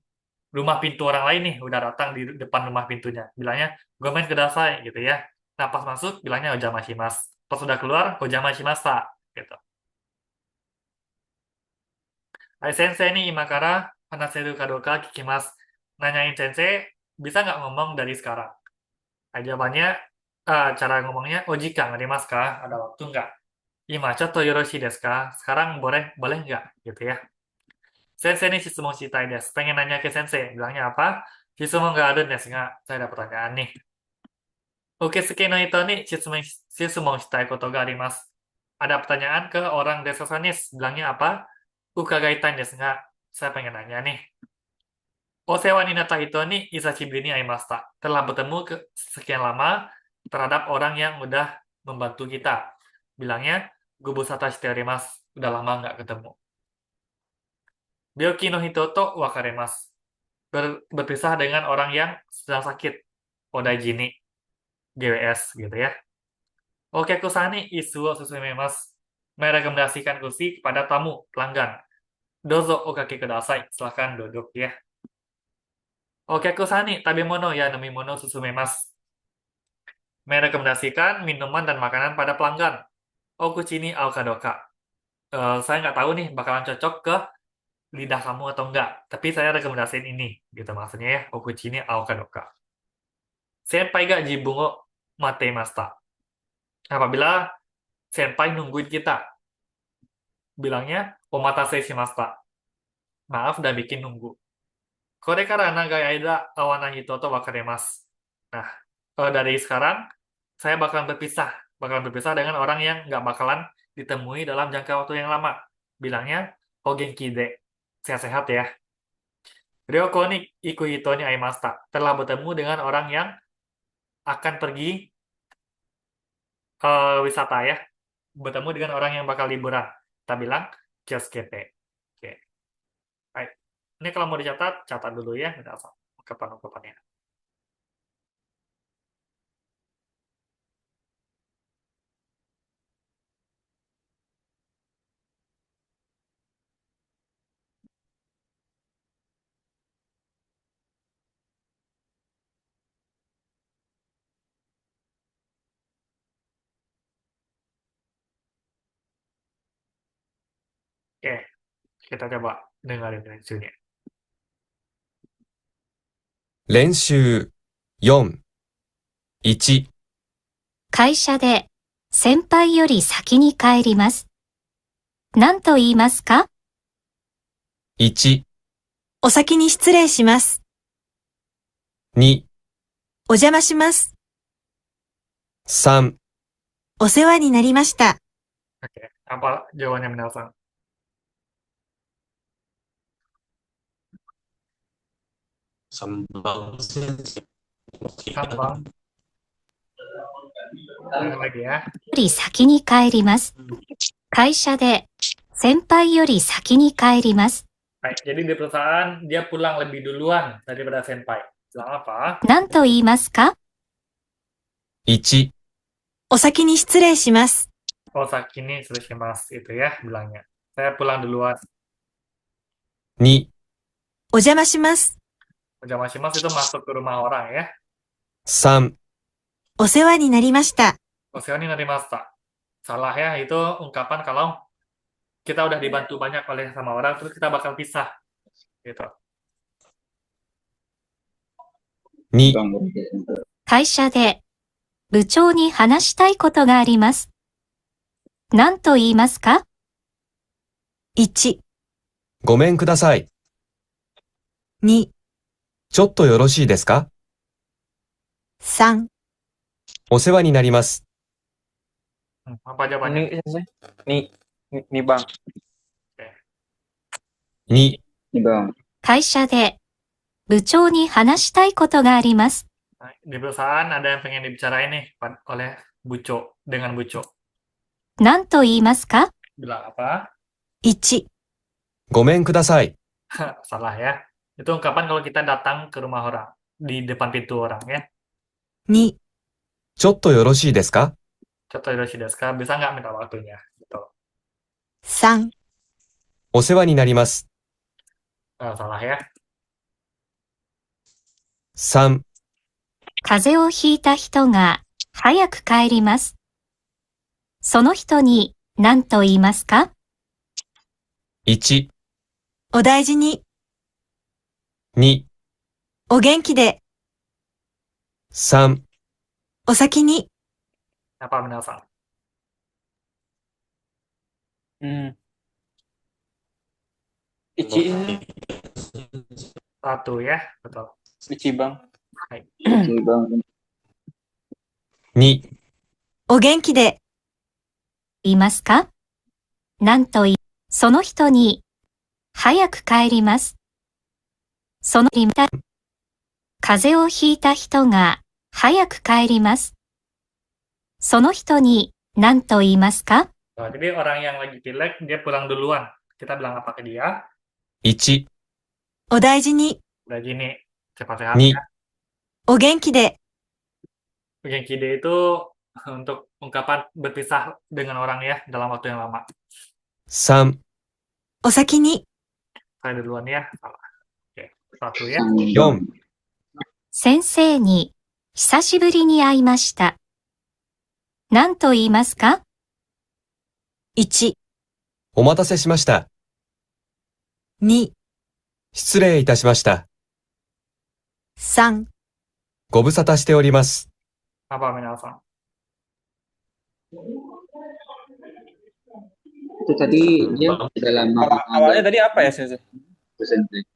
[SPEAKER 1] rumah pintu orang lain nih, udah datang di depan rumah pintunya. Bilangnya gomen kudasai gitu ya. Nah, pas masuk bilangnya ojama shimasu. Pas sudah keluar ojama shimashita gitu. Hai sensei nih imakara hanaseru kadoka kikimasu. Nanyain sensei, bisa nggak ngomong dari sekarang? Nah, jawabannya, cara ngomongnya, ojika ngarimasu ka? Ada waktu nggak? Ima, chotto yoroshii desu ka? Sekarang boleh nggak? Gitu ya. Sensei ni shitsumon shitai desu. Pengen nanya ke sensei. Bilangnya apa? Shitsumon ga aru desu ga. Saya ada pertanyaan nih. Ukesuke no hito ni shitsumon shitai koto ga arimasu. Ada pertanyaan ke orang resepsionis. Bilangnya apa? Ukagaitai desu ga. Saya pengen nanya nih. Osewa ni natta hito ni isashiburi ni aimashita. Telah bertemu sekian lama terhadap orang yang udah membantu kita. Bilangnya, gobusata shite arimasu. Udah lama nggak ketemu. Byoki no hito to wakaremasu. Berpisah dengan orang yang sedang sakit. Odaiji ni. GWS gitu ya. Okeku-san ni isu wo susumemasu. merekomendasikan kursi kepada tamu, pelanggan. Dozo okake kudasai. Silahkan duduk ya. Okyaku-san ni tabemono ya nomimono susumimasu. Merekomendasikan minuman dan makanan pada pelanggan. Okuchi ni ao kadoka. Saya nggak tahu nih bakalan cocok ke lidah kamu atau enggak. Tapi saya rekomendasiin ini. Gitu maksudnya ya. Okuchi ni ao kadoka. Senpai ga jibungo matemasta. Apabila senpai nungguin kita. Bilangnya, omatase shimasta. Maaf udah bikin nunggu. Kore kara naga aida awana hito to wakaremasu. Nah, dari sekarang, saya bakalan berpisah. Bakalan berpisah dengan orang yang nggak bakalan ditemui dalam jangka waktu yang lama. Bilangnya, o genki de. Sehat-sehat ya. Ryoko ni iku hito ni aimasta. Telah bertemu dengan orang yang akan pergi wisata ya. Bertemu dengan orang yang bakal liburan. Kita bilang, kioskete. Oke. Baik. Ini kalau mau dicatat, catat dulu ya. Ungkapan-ungkapannya. Oke. Kita coba dengerin lensunya.
[SPEAKER 2] 練習4、1、
[SPEAKER 3] 会社で先輩より先に帰ります。何と言いますか？
[SPEAKER 2] 1、
[SPEAKER 6] お先に失礼します。
[SPEAKER 2] 2、
[SPEAKER 6] お邪魔します。
[SPEAKER 2] 3、
[SPEAKER 6] お世話になりました。
[SPEAKER 1] Oke. Apa jawabannya minasan?
[SPEAKER 4] Sambang sensei.
[SPEAKER 1] Sambang. Ulang lagi ya.
[SPEAKER 3] より先に帰ります。会社で先輩より先に帰ります。
[SPEAKER 1] Baik, jadi di perusahaan dia pulang lebih duluan daripada senpai. Bilang apa?
[SPEAKER 3] 何と言いますか？
[SPEAKER 2] 1、
[SPEAKER 6] お先に失礼します。
[SPEAKER 1] Osaki ni sureshimasu itu ya bilangnya. Saya pulang duluan.
[SPEAKER 2] 2、
[SPEAKER 6] お邪魔します。
[SPEAKER 1] Ojamashimasa itu masuk ke rumah orang ya.
[SPEAKER 2] 3、
[SPEAKER 6] お世話になりました。
[SPEAKER 1] Osewa ni narimashita. Salah ya, itu ungkapan kalau kita udah dibantu banyak oleh sama orang, terus kita bakal pisah. Gitu.
[SPEAKER 2] 2、
[SPEAKER 3] 会社で部長に話したいことがあります。何と言いますか？
[SPEAKER 6] 1、
[SPEAKER 2] ごめんください。
[SPEAKER 6] 2、
[SPEAKER 2] ちょっとよろしいですか？
[SPEAKER 6] 3、
[SPEAKER 2] お世話になります。
[SPEAKER 1] Apa jawabannya?
[SPEAKER 5] Ini sensei. Nih bang.
[SPEAKER 2] 2、
[SPEAKER 7] Ini bang.
[SPEAKER 3] 会社で部長に話したいことがあります。
[SPEAKER 1] Nah, di perusahaan ada yang pengen dibicarain nih oleh Buco, dengan Buco.
[SPEAKER 3] 何と言いますか？
[SPEAKER 1] Bilang apa?
[SPEAKER 6] 1、
[SPEAKER 2] ごめんください。
[SPEAKER 1] Salah ya. Itu ungkapan kalau kita datang ke rumah orang, di depan pintu orang ya.
[SPEAKER 6] 2、
[SPEAKER 2] ちょっとよろしいですか？
[SPEAKER 1] Contoh Yoshi desu ka? Bisa nggak minta waktunya? Gitu.
[SPEAKER 6] 3、
[SPEAKER 2] お世話になります。
[SPEAKER 1] Salah ya.
[SPEAKER 2] 3、
[SPEAKER 3] 風邪をひいた人が早く帰ります。その人に何と言いますか？
[SPEAKER 2] 1、
[SPEAKER 6] お大事に。
[SPEAKER 2] 2、
[SPEAKER 6] お元気で。
[SPEAKER 2] 3、
[SPEAKER 6] お先に。
[SPEAKER 1] Apa minasan?
[SPEAKER 5] Ichi.
[SPEAKER 1] Satu ya, betul.
[SPEAKER 5] Ichi bang.
[SPEAKER 7] Ini bang.
[SPEAKER 2] 2、
[SPEAKER 6] お元気で。
[SPEAKER 3] 言いますか？何と言い、その人に早く帰ります。その風邪をひいた人が早く帰ります。その人に何と言いますか？
[SPEAKER 1] Nah, jadi orang yang lagi pilek, dia pulang duluan. Kita bilang apa ke dia?
[SPEAKER 2] 1、
[SPEAKER 6] お大事に。
[SPEAKER 1] Udah gini, cepat sehat
[SPEAKER 2] 2、ya.
[SPEAKER 6] お元気で。
[SPEAKER 1] Gengkide itu untuk ungkapan berpisah dengan orang ya dalam waktu yang lama.
[SPEAKER 2] 3、
[SPEAKER 6] お先に。
[SPEAKER 1] Saya duluan ya. Salah. Oke, satu ya.
[SPEAKER 2] 4、
[SPEAKER 3] 先生に久しぶりに会いました。何と言いますか？
[SPEAKER 6] 1、
[SPEAKER 2] お待たせしました。
[SPEAKER 6] 2、
[SPEAKER 2] 失礼いたしました。
[SPEAKER 6] 3、
[SPEAKER 2] ご無沙汰しております。
[SPEAKER 1] Apa minasan?
[SPEAKER 7] Itu tadi dia udah lama
[SPEAKER 5] Awalnya tadi apa ya, Sensei?
[SPEAKER 7] sensei.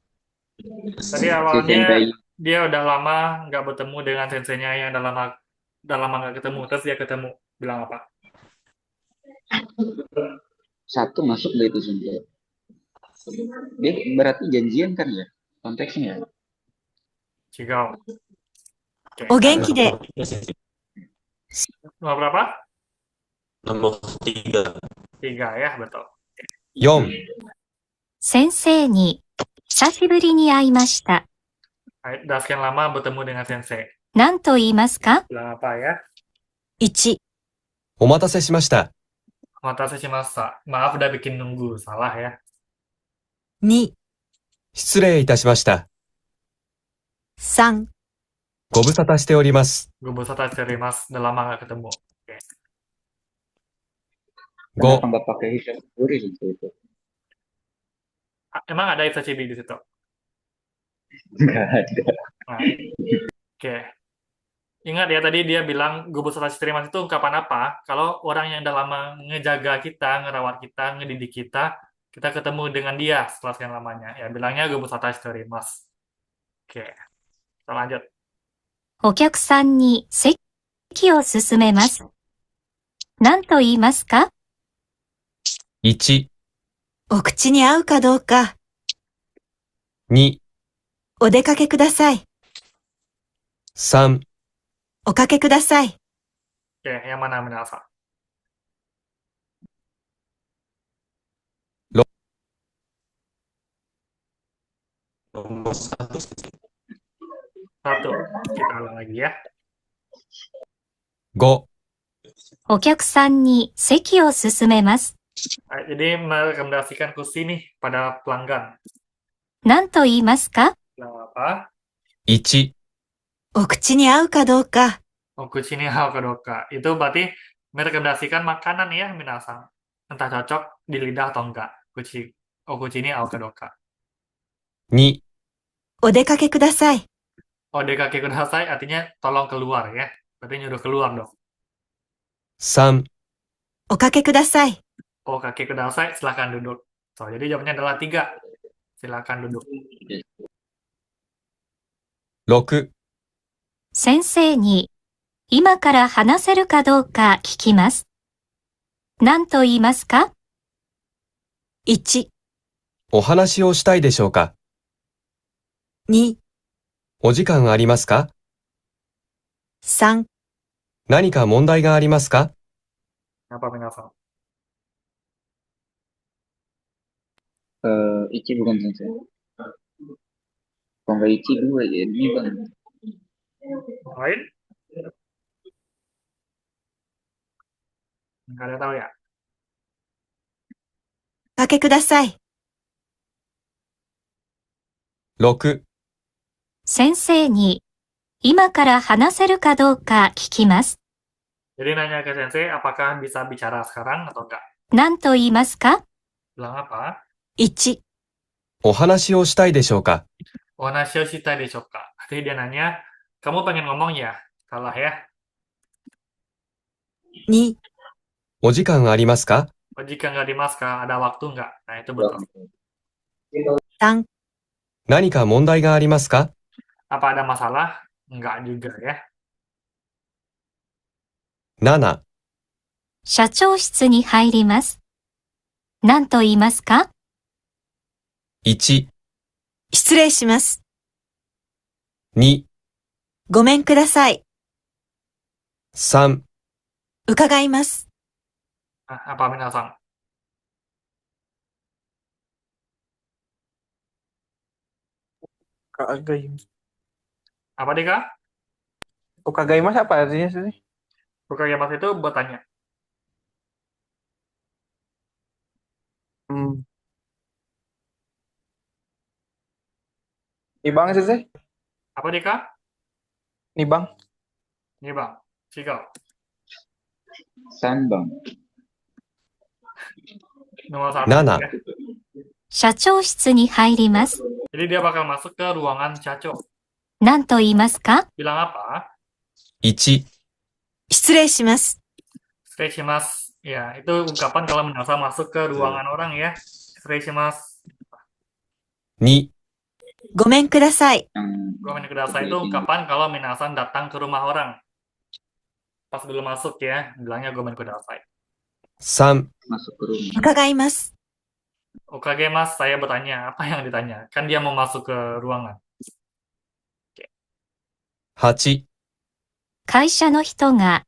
[SPEAKER 1] Tadi
[SPEAKER 7] Si
[SPEAKER 1] awalnya
[SPEAKER 7] sensei
[SPEAKER 1] dia udah lama nggak bertemu dengan senseinya yang udah lama nggak ketemu. Terus dia ketemu. Bilang apa?
[SPEAKER 7] satu masuk dari itu sensei. Dia berarti janjian kan ya? Konteksnya ya?
[SPEAKER 1] Cigau. Oke.
[SPEAKER 6] お元気で。
[SPEAKER 1] Nomor berapa?
[SPEAKER 4] Nomor 3.
[SPEAKER 1] 3 ya, betul.
[SPEAKER 2] 4、
[SPEAKER 3] 先生に久しぶりに会いました。
[SPEAKER 1] Udah sekian lama bertemu dengan sensei.
[SPEAKER 3] 何と言いますか？
[SPEAKER 1] Bilang apa ya?
[SPEAKER 6] 1、
[SPEAKER 2] お待たせしました。
[SPEAKER 1] Omatase shimashita. Maaf udah bikin nunggu. Salah ya.
[SPEAKER 6] 2、
[SPEAKER 2] 失礼いたしました。
[SPEAKER 6] 3、
[SPEAKER 2] ご無沙汰しております。
[SPEAKER 1] Gobusata mas. Udah lama nggak ketemu. Oke.
[SPEAKER 2] 5、
[SPEAKER 7] kenapa nggak pakai Hishikuri sensei itu?
[SPEAKER 1] Emang ada Itachibi di situ?
[SPEAKER 7] Nggak ada.
[SPEAKER 1] Nah, oke. Ingat ya tadi dia bilang Gobusata mas itu ungkapan apa? Kalau orang yang udah lama ngejaga kita, ngerawat kita, ngedidik kita, kita ketemu dengan dia setelah sekian lamanya. Ya bilangnya Gobusata mas. Oke. Kita lanjut.
[SPEAKER 3] お客さんに席を進めます。何と言いますか？
[SPEAKER 2] 1、
[SPEAKER 6] お口に合うかどうか。
[SPEAKER 2] 2、
[SPEAKER 6] お出かけください。
[SPEAKER 2] 3、
[SPEAKER 6] おかけください。
[SPEAKER 1] Oke, yang mana Minasa?
[SPEAKER 4] Nomor 1 sensei.
[SPEAKER 1] 1. Kita ulang lagi ya.
[SPEAKER 2] 5、
[SPEAKER 3] お客さんに席を進めます。
[SPEAKER 1] Jadi merekomendasikan kursi nih pada pelanggan.
[SPEAKER 3] 何と言いますか？
[SPEAKER 1] Bilang apa?
[SPEAKER 2] 1、
[SPEAKER 6] お口に合うかどうか。
[SPEAKER 1] Okuchi ni kadoka. Itu berarti merekomendasikan makanan ya Minasa. Entah cocok di lidah atau enggak. Okuchi ni kadoka.
[SPEAKER 2] 2、
[SPEAKER 6] お出かけください。
[SPEAKER 1] Odekake kudasai artinya tolong keluar ya. Berarti nyuruh keluar dong.
[SPEAKER 2] 3、
[SPEAKER 6] おかけください。
[SPEAKER 1] Okake kudasai, silakan duduk. So, jadi jawabannya adalah 3. Silakan duduk.
[SPEAKER 2] 6、
[SPEAKER 3] 先生に今から話せるかどうか聞きます。何と言いますか？
[SPEAKER 6] 1、
[SPEAKER 2] お話をしたいでしょうか。
[SPEAKER 6] 2、
[SPEAKER 2] お時間ありますか。
[SPEAKER 6] 3、
[SPEAKER 2] 何か問題がありますか。
[SPEAKER 1] Apa Minasa?
[SPEAKER 7] Ichi bukan sensei. Kalau nggak Ichi 2 ya, ini bang.
[SPEAKER 1] Lain? Nggak ada tahu ya.
[SPEAKER 6] おかけください。
[SPEAKER 2] 6、
[SPEAKER 3] 先生に今から話せるかどうか聞きます。
[SPEAKER 1] Jadi nanya ke sensei apakah bisa bicara sekarang atau enggak.
[SPEAKER 3] 何と言いますか？
[SPEAKER 1] Bilang apa?
[SPEAKER 6] 1、
[SPEAKER 2] お話をしたいでしょうか。
[SPEAKER 1] Onashi shitai desho ka? Artinya dia nanya, kamu pengen ngomong ya? Salah ya.
[SPEAKER 6] 2、
[SPEAKER 2] お時間ありますか。
[SPEAKER 1] Jika nggak dimas ka? Ada waktu nggak? Nah itu betul.
[SPEAKER 6] 3、
[SPEAKER 2] 何か問題がありますか。
[SPEAKER 1] Apa ada masalah? Enggak juga ya.
[SPEAKER 2] 7、
[SPEAKER 3] 社長室に入ります。何と言いますか？
[SPEAKER 2] 1、
[SPEAKER 6] 失礼します。
[SPEAKER 2] 2、
[SPEAKER 6] ごめんください。
[SPEAKER 2] 3、
[SPEAKER 6] 伺います。
[SPEAKER 1] Apa Minasang?
[SPEAKER 5] Kagai.
[SPEAKER 1] Apa Dika?
[SPEAKER 5] Okagaimasu apa artinya sih?
[SPEAKER 1] Okagemasu itu bertanya.
[SPEAKER 5] Hmm. Nibang sensei?
[SPEAKER 1] Apa Dika?
[SPEAKER 5] Nibang.
[SPEAKER 1] Ini bang, Cikal.
[SPEAKER 7] San, Bang.
[SPEAKER 1] Nomor 1
[SPEAKER 2] 7
[SPEAKER 1] ya.
[SPEAKER 3] 社長室に入ります。
[SPEAKER 1] Jadi dia bakal masuk ke ruangan Chacho.
[SPEAKER 3] 何と言いますか？
[SPEAKER 1] Bilang apa?
[SPEAKER 2] 1、
[SPEAKER 6] 失礼します。
[SPEAKER 1] Shimasu. Ya, itu ungkapan kalau Minasa masuk ke ruangan orang ya. Shimasu.
[SPEAKER 2] 2、
[SPEAKER 6] ごめんください。
[SPEAKER 7] Yang
[SPEAKER 1] Gomen kudasai itu ungkapan kalau Minasan datang ke rumah orang. Pas belum masuk ya, bilangnya gomen kudasai.
[SPEAKER 2] 3、
[SPEAKER 7] masuk ke rumah.
[SPEAKER 6] 伺います。
[SPEAKER 1] Okage mas, saya bertanya. Apa yang ditanya? Kan dia mau masuk ke ruangan.
[SPEAKER 2] 8、
[SPEAKER 3] 会社の人が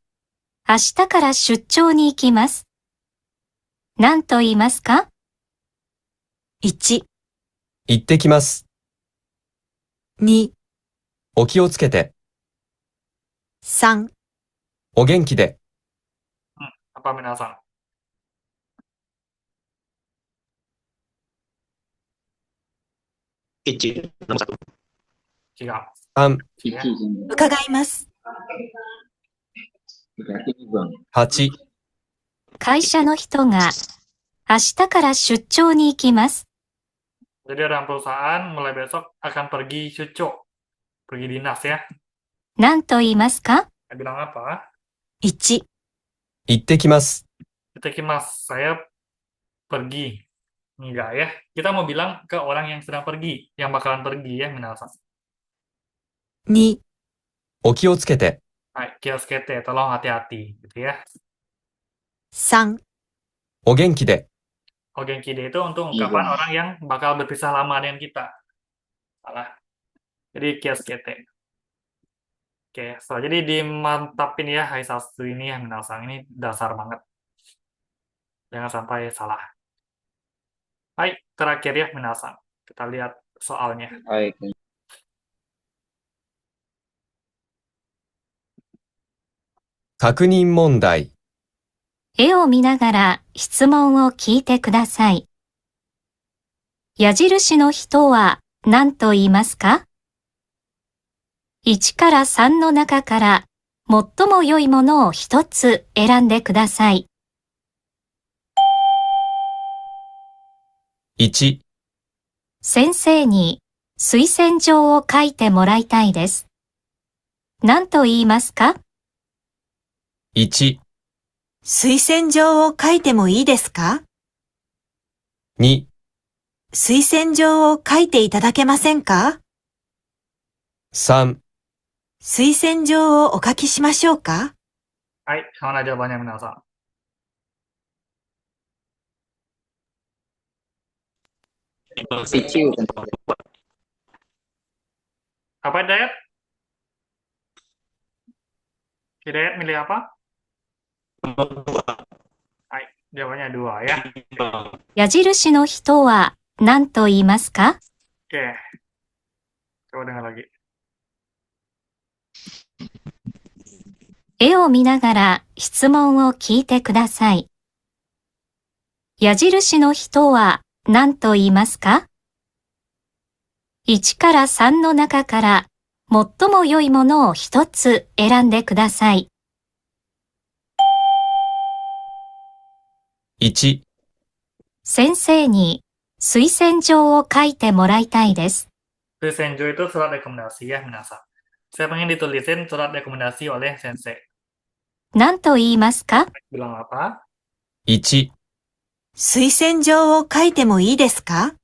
[SPEAKER 3] 明日から出張に行きます。何と言いますか？
[SPEAKER 6] 1、
[SPEAKER 2] 行ってきます。
[SPEAKER 6] 2、
[SPEAKER 2] お気をつけて。
[SPEAKER 6] 3、
[SPEAKER 2] お元気で。
[SPEAKER 1] Apa Minasan?
[SPEAKER 4] Ichi nomor 1.
[SPEAKER 1] Cikal.
[SPEAKER 2] 3、
[SPEAKER 7] Ichi sensei.
[SPEAKER 6] 伺います。
[SPEAKER 7] Berarti Nibang.
[SPEAKER 2] 8、
[SPEAKER 3] 会社の人が明日から出張に行きます。
[SPEAKER 1] Jadi orang perusahaan mulai besok akan pergi syucho. Pergi dinas ya.
[SPEAKER 3] 何と言いますか？
[SPEAKER 1] Saya bilang apa?
[SPEAKER 6] 1、
[SPEAKER 2] 行ってきます。
[SPEAKER 1] Itekimasu. Saya pergi. Enggak ya. Kita mau bilang ke orang yang sedang pergi. Yang bakalan pergi ya, Minasan.
[SPEAKER 6] 2、
[SPEAKER 2] お気をつけて。
[SPEAKER 1] Hai, kioskete. Tolong hati-hati. Gitu ya.
[SPEAKER 6] 3、
[SPEAKER 2] お元気で。
[SPEAKER 1] Ogenkide itu untuk ungkapan
[SPEAKER 7] Iya.
[SPEAKER 1] orang yang bakal berpisah lama dengan kita. Salah. Jadi kioskete. Oke, so jadi dimantapin ya Haisasu ini ya Minasang ini dasar banget. Jangan sampai salah. Hai, terakhir ya Minasang. Kita lihat soalnya.
[SPEAKER 7] Baik.
[SPEAKER 2] 確認問題。
[SPEAKER 3] 絵を見ながら質問を聞いてください。矢印の人は何と言いますか？ 1から3の中から最も良いものを一つ選んでください。
[SPEAKER 2] 1、
[SPEAKER 3] 先生に推薦状を書いてもらいたいです。何と言いますか？
[SPEAKER 2] 1、
[SPEAKER 6] 推薦状を書いてもいいですか？
[SPEAKER 2] 2、
[SPEAKER 6] 推薦状を書いていただけませんか？
[SPEAKER 2] 3、
[SPEAKER 6] 推薦状をお書きしましょうか？
[SPEAKER 1] Hai, mana jawabannya Minasang?
[SPEAKER 4] Nibang
[SPEAKER 7] Ichi bukan.
[SPEAKER 1] Apa Hidayat? Hidayat milih apa?
[SPEAKER 4] nomor 2.
[SPEAKER 1] Hai, jawabannya 2 ya.
[SPEAKER 4] Nibang
[SPEAKER 3] 矢印の人は何と言いますか？
[SPEAKER 1] Oke. Coba dengar lagi.
[SPEAKER 3] 絵を見ながら質問を聞いてください。矢印の人は何と言いますか？ 1から3の中から最も良いものを一つ選んでください。
[SPEAKER 2] 1、
[SPEAKER 3] 先生に推薦状を書いてもらいたいです。
[SPEAKER 1] Senjo itu surat rekomendasi ya Minasang. Saya pengen ditulisin surat rekomendasi oleh sensei.
[SPEAKER 3] 何と言いますか？
[SPEAKER 1] Bilang apa?
[SPEAKER 2] 1、
[SPEAKER 6] 推薦状を書いてもいいですか？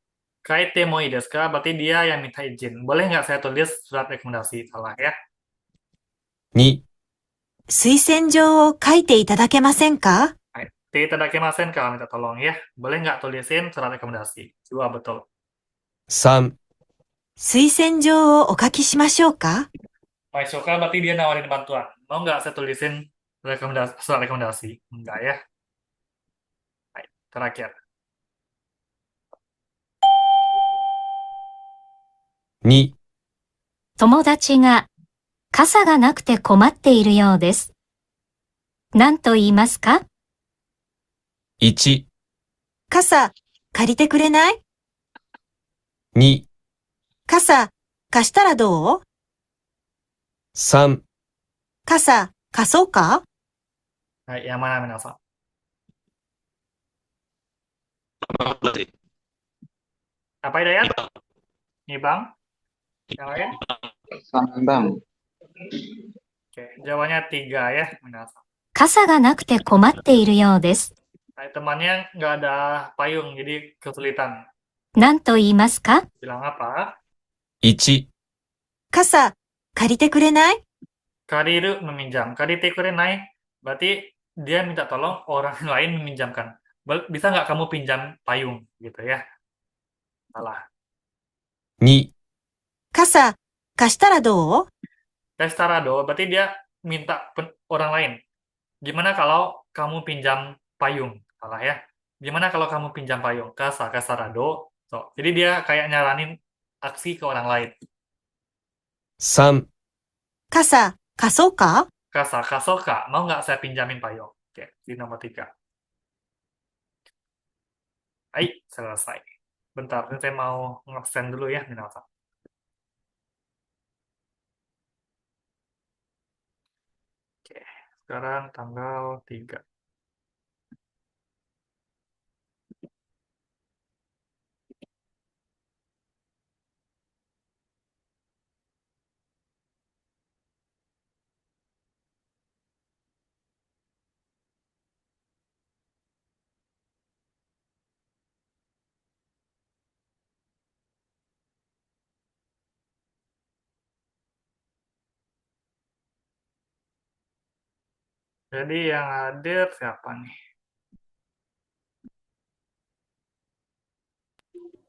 [SPEAKER 1] Kaite mo ii desu ka? Berarti dia yang minta izin. Boleh nggak saya tulis surat rekomendasi? Salah ya.
[SPEAKER 2] 2、
[SPEAKER 6] 推薦状を書いていただけませんか？
[SPEAKER 1] Hai. Itadakimasen kalau minta tolong ya. Boleh nggak tulisin surat rekomendasi? Dua betul.
[SPEAKER 2] 3、
[SPEAKER 6] 推薦状をお書きしましょうか？
[SPEAKER 1] Maishoka berarti dia nawarin bantuan. Mau nggak saya tulisin surat rekomendasi? Enggak ya. Hai. Terakhir.
[SPEAKER 2] 2、
[SPEAKER 3] 友達が傘がなくて困っているようです。何と言いますか？
[SPEAKER 2] 1、
[SPEAKER 6] 傘、借りてくれない？
[SPEAKER 2] 2、
[SPEAKER 6] 傘、貸したらどう？
[SPEAKER 2] 3、
[SPEAKER 6] 傘、貸そうか？
[SPEAKER 1] Hai, yang mana minasan? Apa Hidayat? Nibang? Yang lain?
[SPEAKER 7] Sambang.
[SPEAKER 1] Oke, jawabannya 3 ya, minasan.
[SPEAKER 3] 傘がなくて困っているようです。
[SPEAKER 1] Hai, temannya nggak ada payung, jadi kesulitan.
[SPEAKER 3] 何と言いますか？
[SPEAKER 1] Bilang apa?
[SPEAKER 2] 1、
[SPEAKER 6] 傘、借りてくれない？
[SPEAKER 1] Kariru meminjam. Karite kurenai berarti dia minta tolong orang lain meminjamkan. Bisa nggak kamu pinjam payung gitu ya? Salah.
[SPEAKER 2] 2、
[SPEAKER 6] 傘、貸したらどう？
[SPEAKER 1] Testarado berarti dia minta orang lain. Gimana kalau kamu pinjam payung? Salah ya. Gimana kalau kamu pinjam payung? Kasarado. So, jadi dia kayak nyaranin aksi ke orang lain.
[SPEAKER 2] 3、
[SPEAKER 6] 傘、貸そうか？
[SPEAKER 1] Kasoka, mau nggak saya pinjamin payung? Oke, di nomor 3. Hai, selesai. Bentar, saya mau nge-send dulu ya, minasan. Oke, sekarang tanggal 3. Jadi yang hadir siapa nih?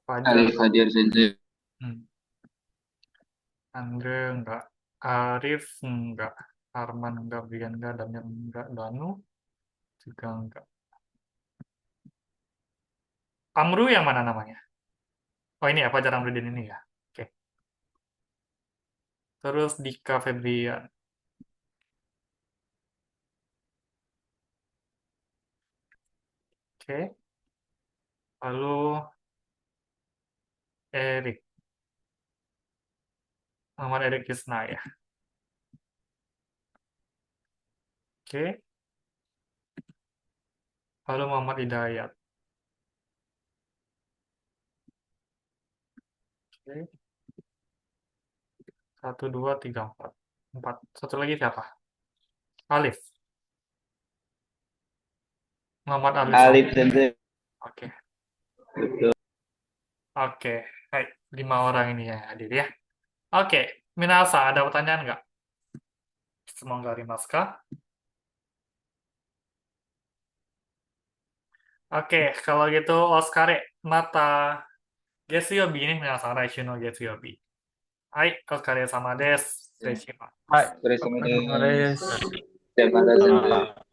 [SPEAKER 1] Fajar,
[SPEAKER 7] Alif hadir saja.
[SPEAKER 1] Andre enggak, Arif enggak, Arman enggak, Brian enggak, Daniel enggak, Danu juga enggak. Amru yang mana namanya? Oh ini ya, Fajar Amrudin ini ya. Oke. Terus Dika Febrian. Oke. Lalu Erik. Muhammad Erik Kisna ya. Oke. Lalu Muhammad Hidayat. Oke. 1, 2, 3, 4. 4. Satu lagi siapa? Alif. Muhammad Alif.
[SPEAKER 7] Alif saja.
[SPEAKER 1] Oke.
[SPEAKER 7] Betul.
[SPEAKER 1] Oke. Hai, 5 orang ini ya hadir ya. Oke. Minasa, ada pertanyaan nggak? Semoga rimaska. Oke, kalau gitu Oscar mata Gesuyobi nih minasan Raishu no Gesuyobi. Hai, Oscar sama des. 失礼します。
[SPEAKER 5] はい。
[SPEAKER 7] お疲れ様
[SPEAKER 5] お疲れ様
[SPEAKER 7] で
[SPEAKER 5] です。
[SPEAKER 7] す。じゃあまた先生。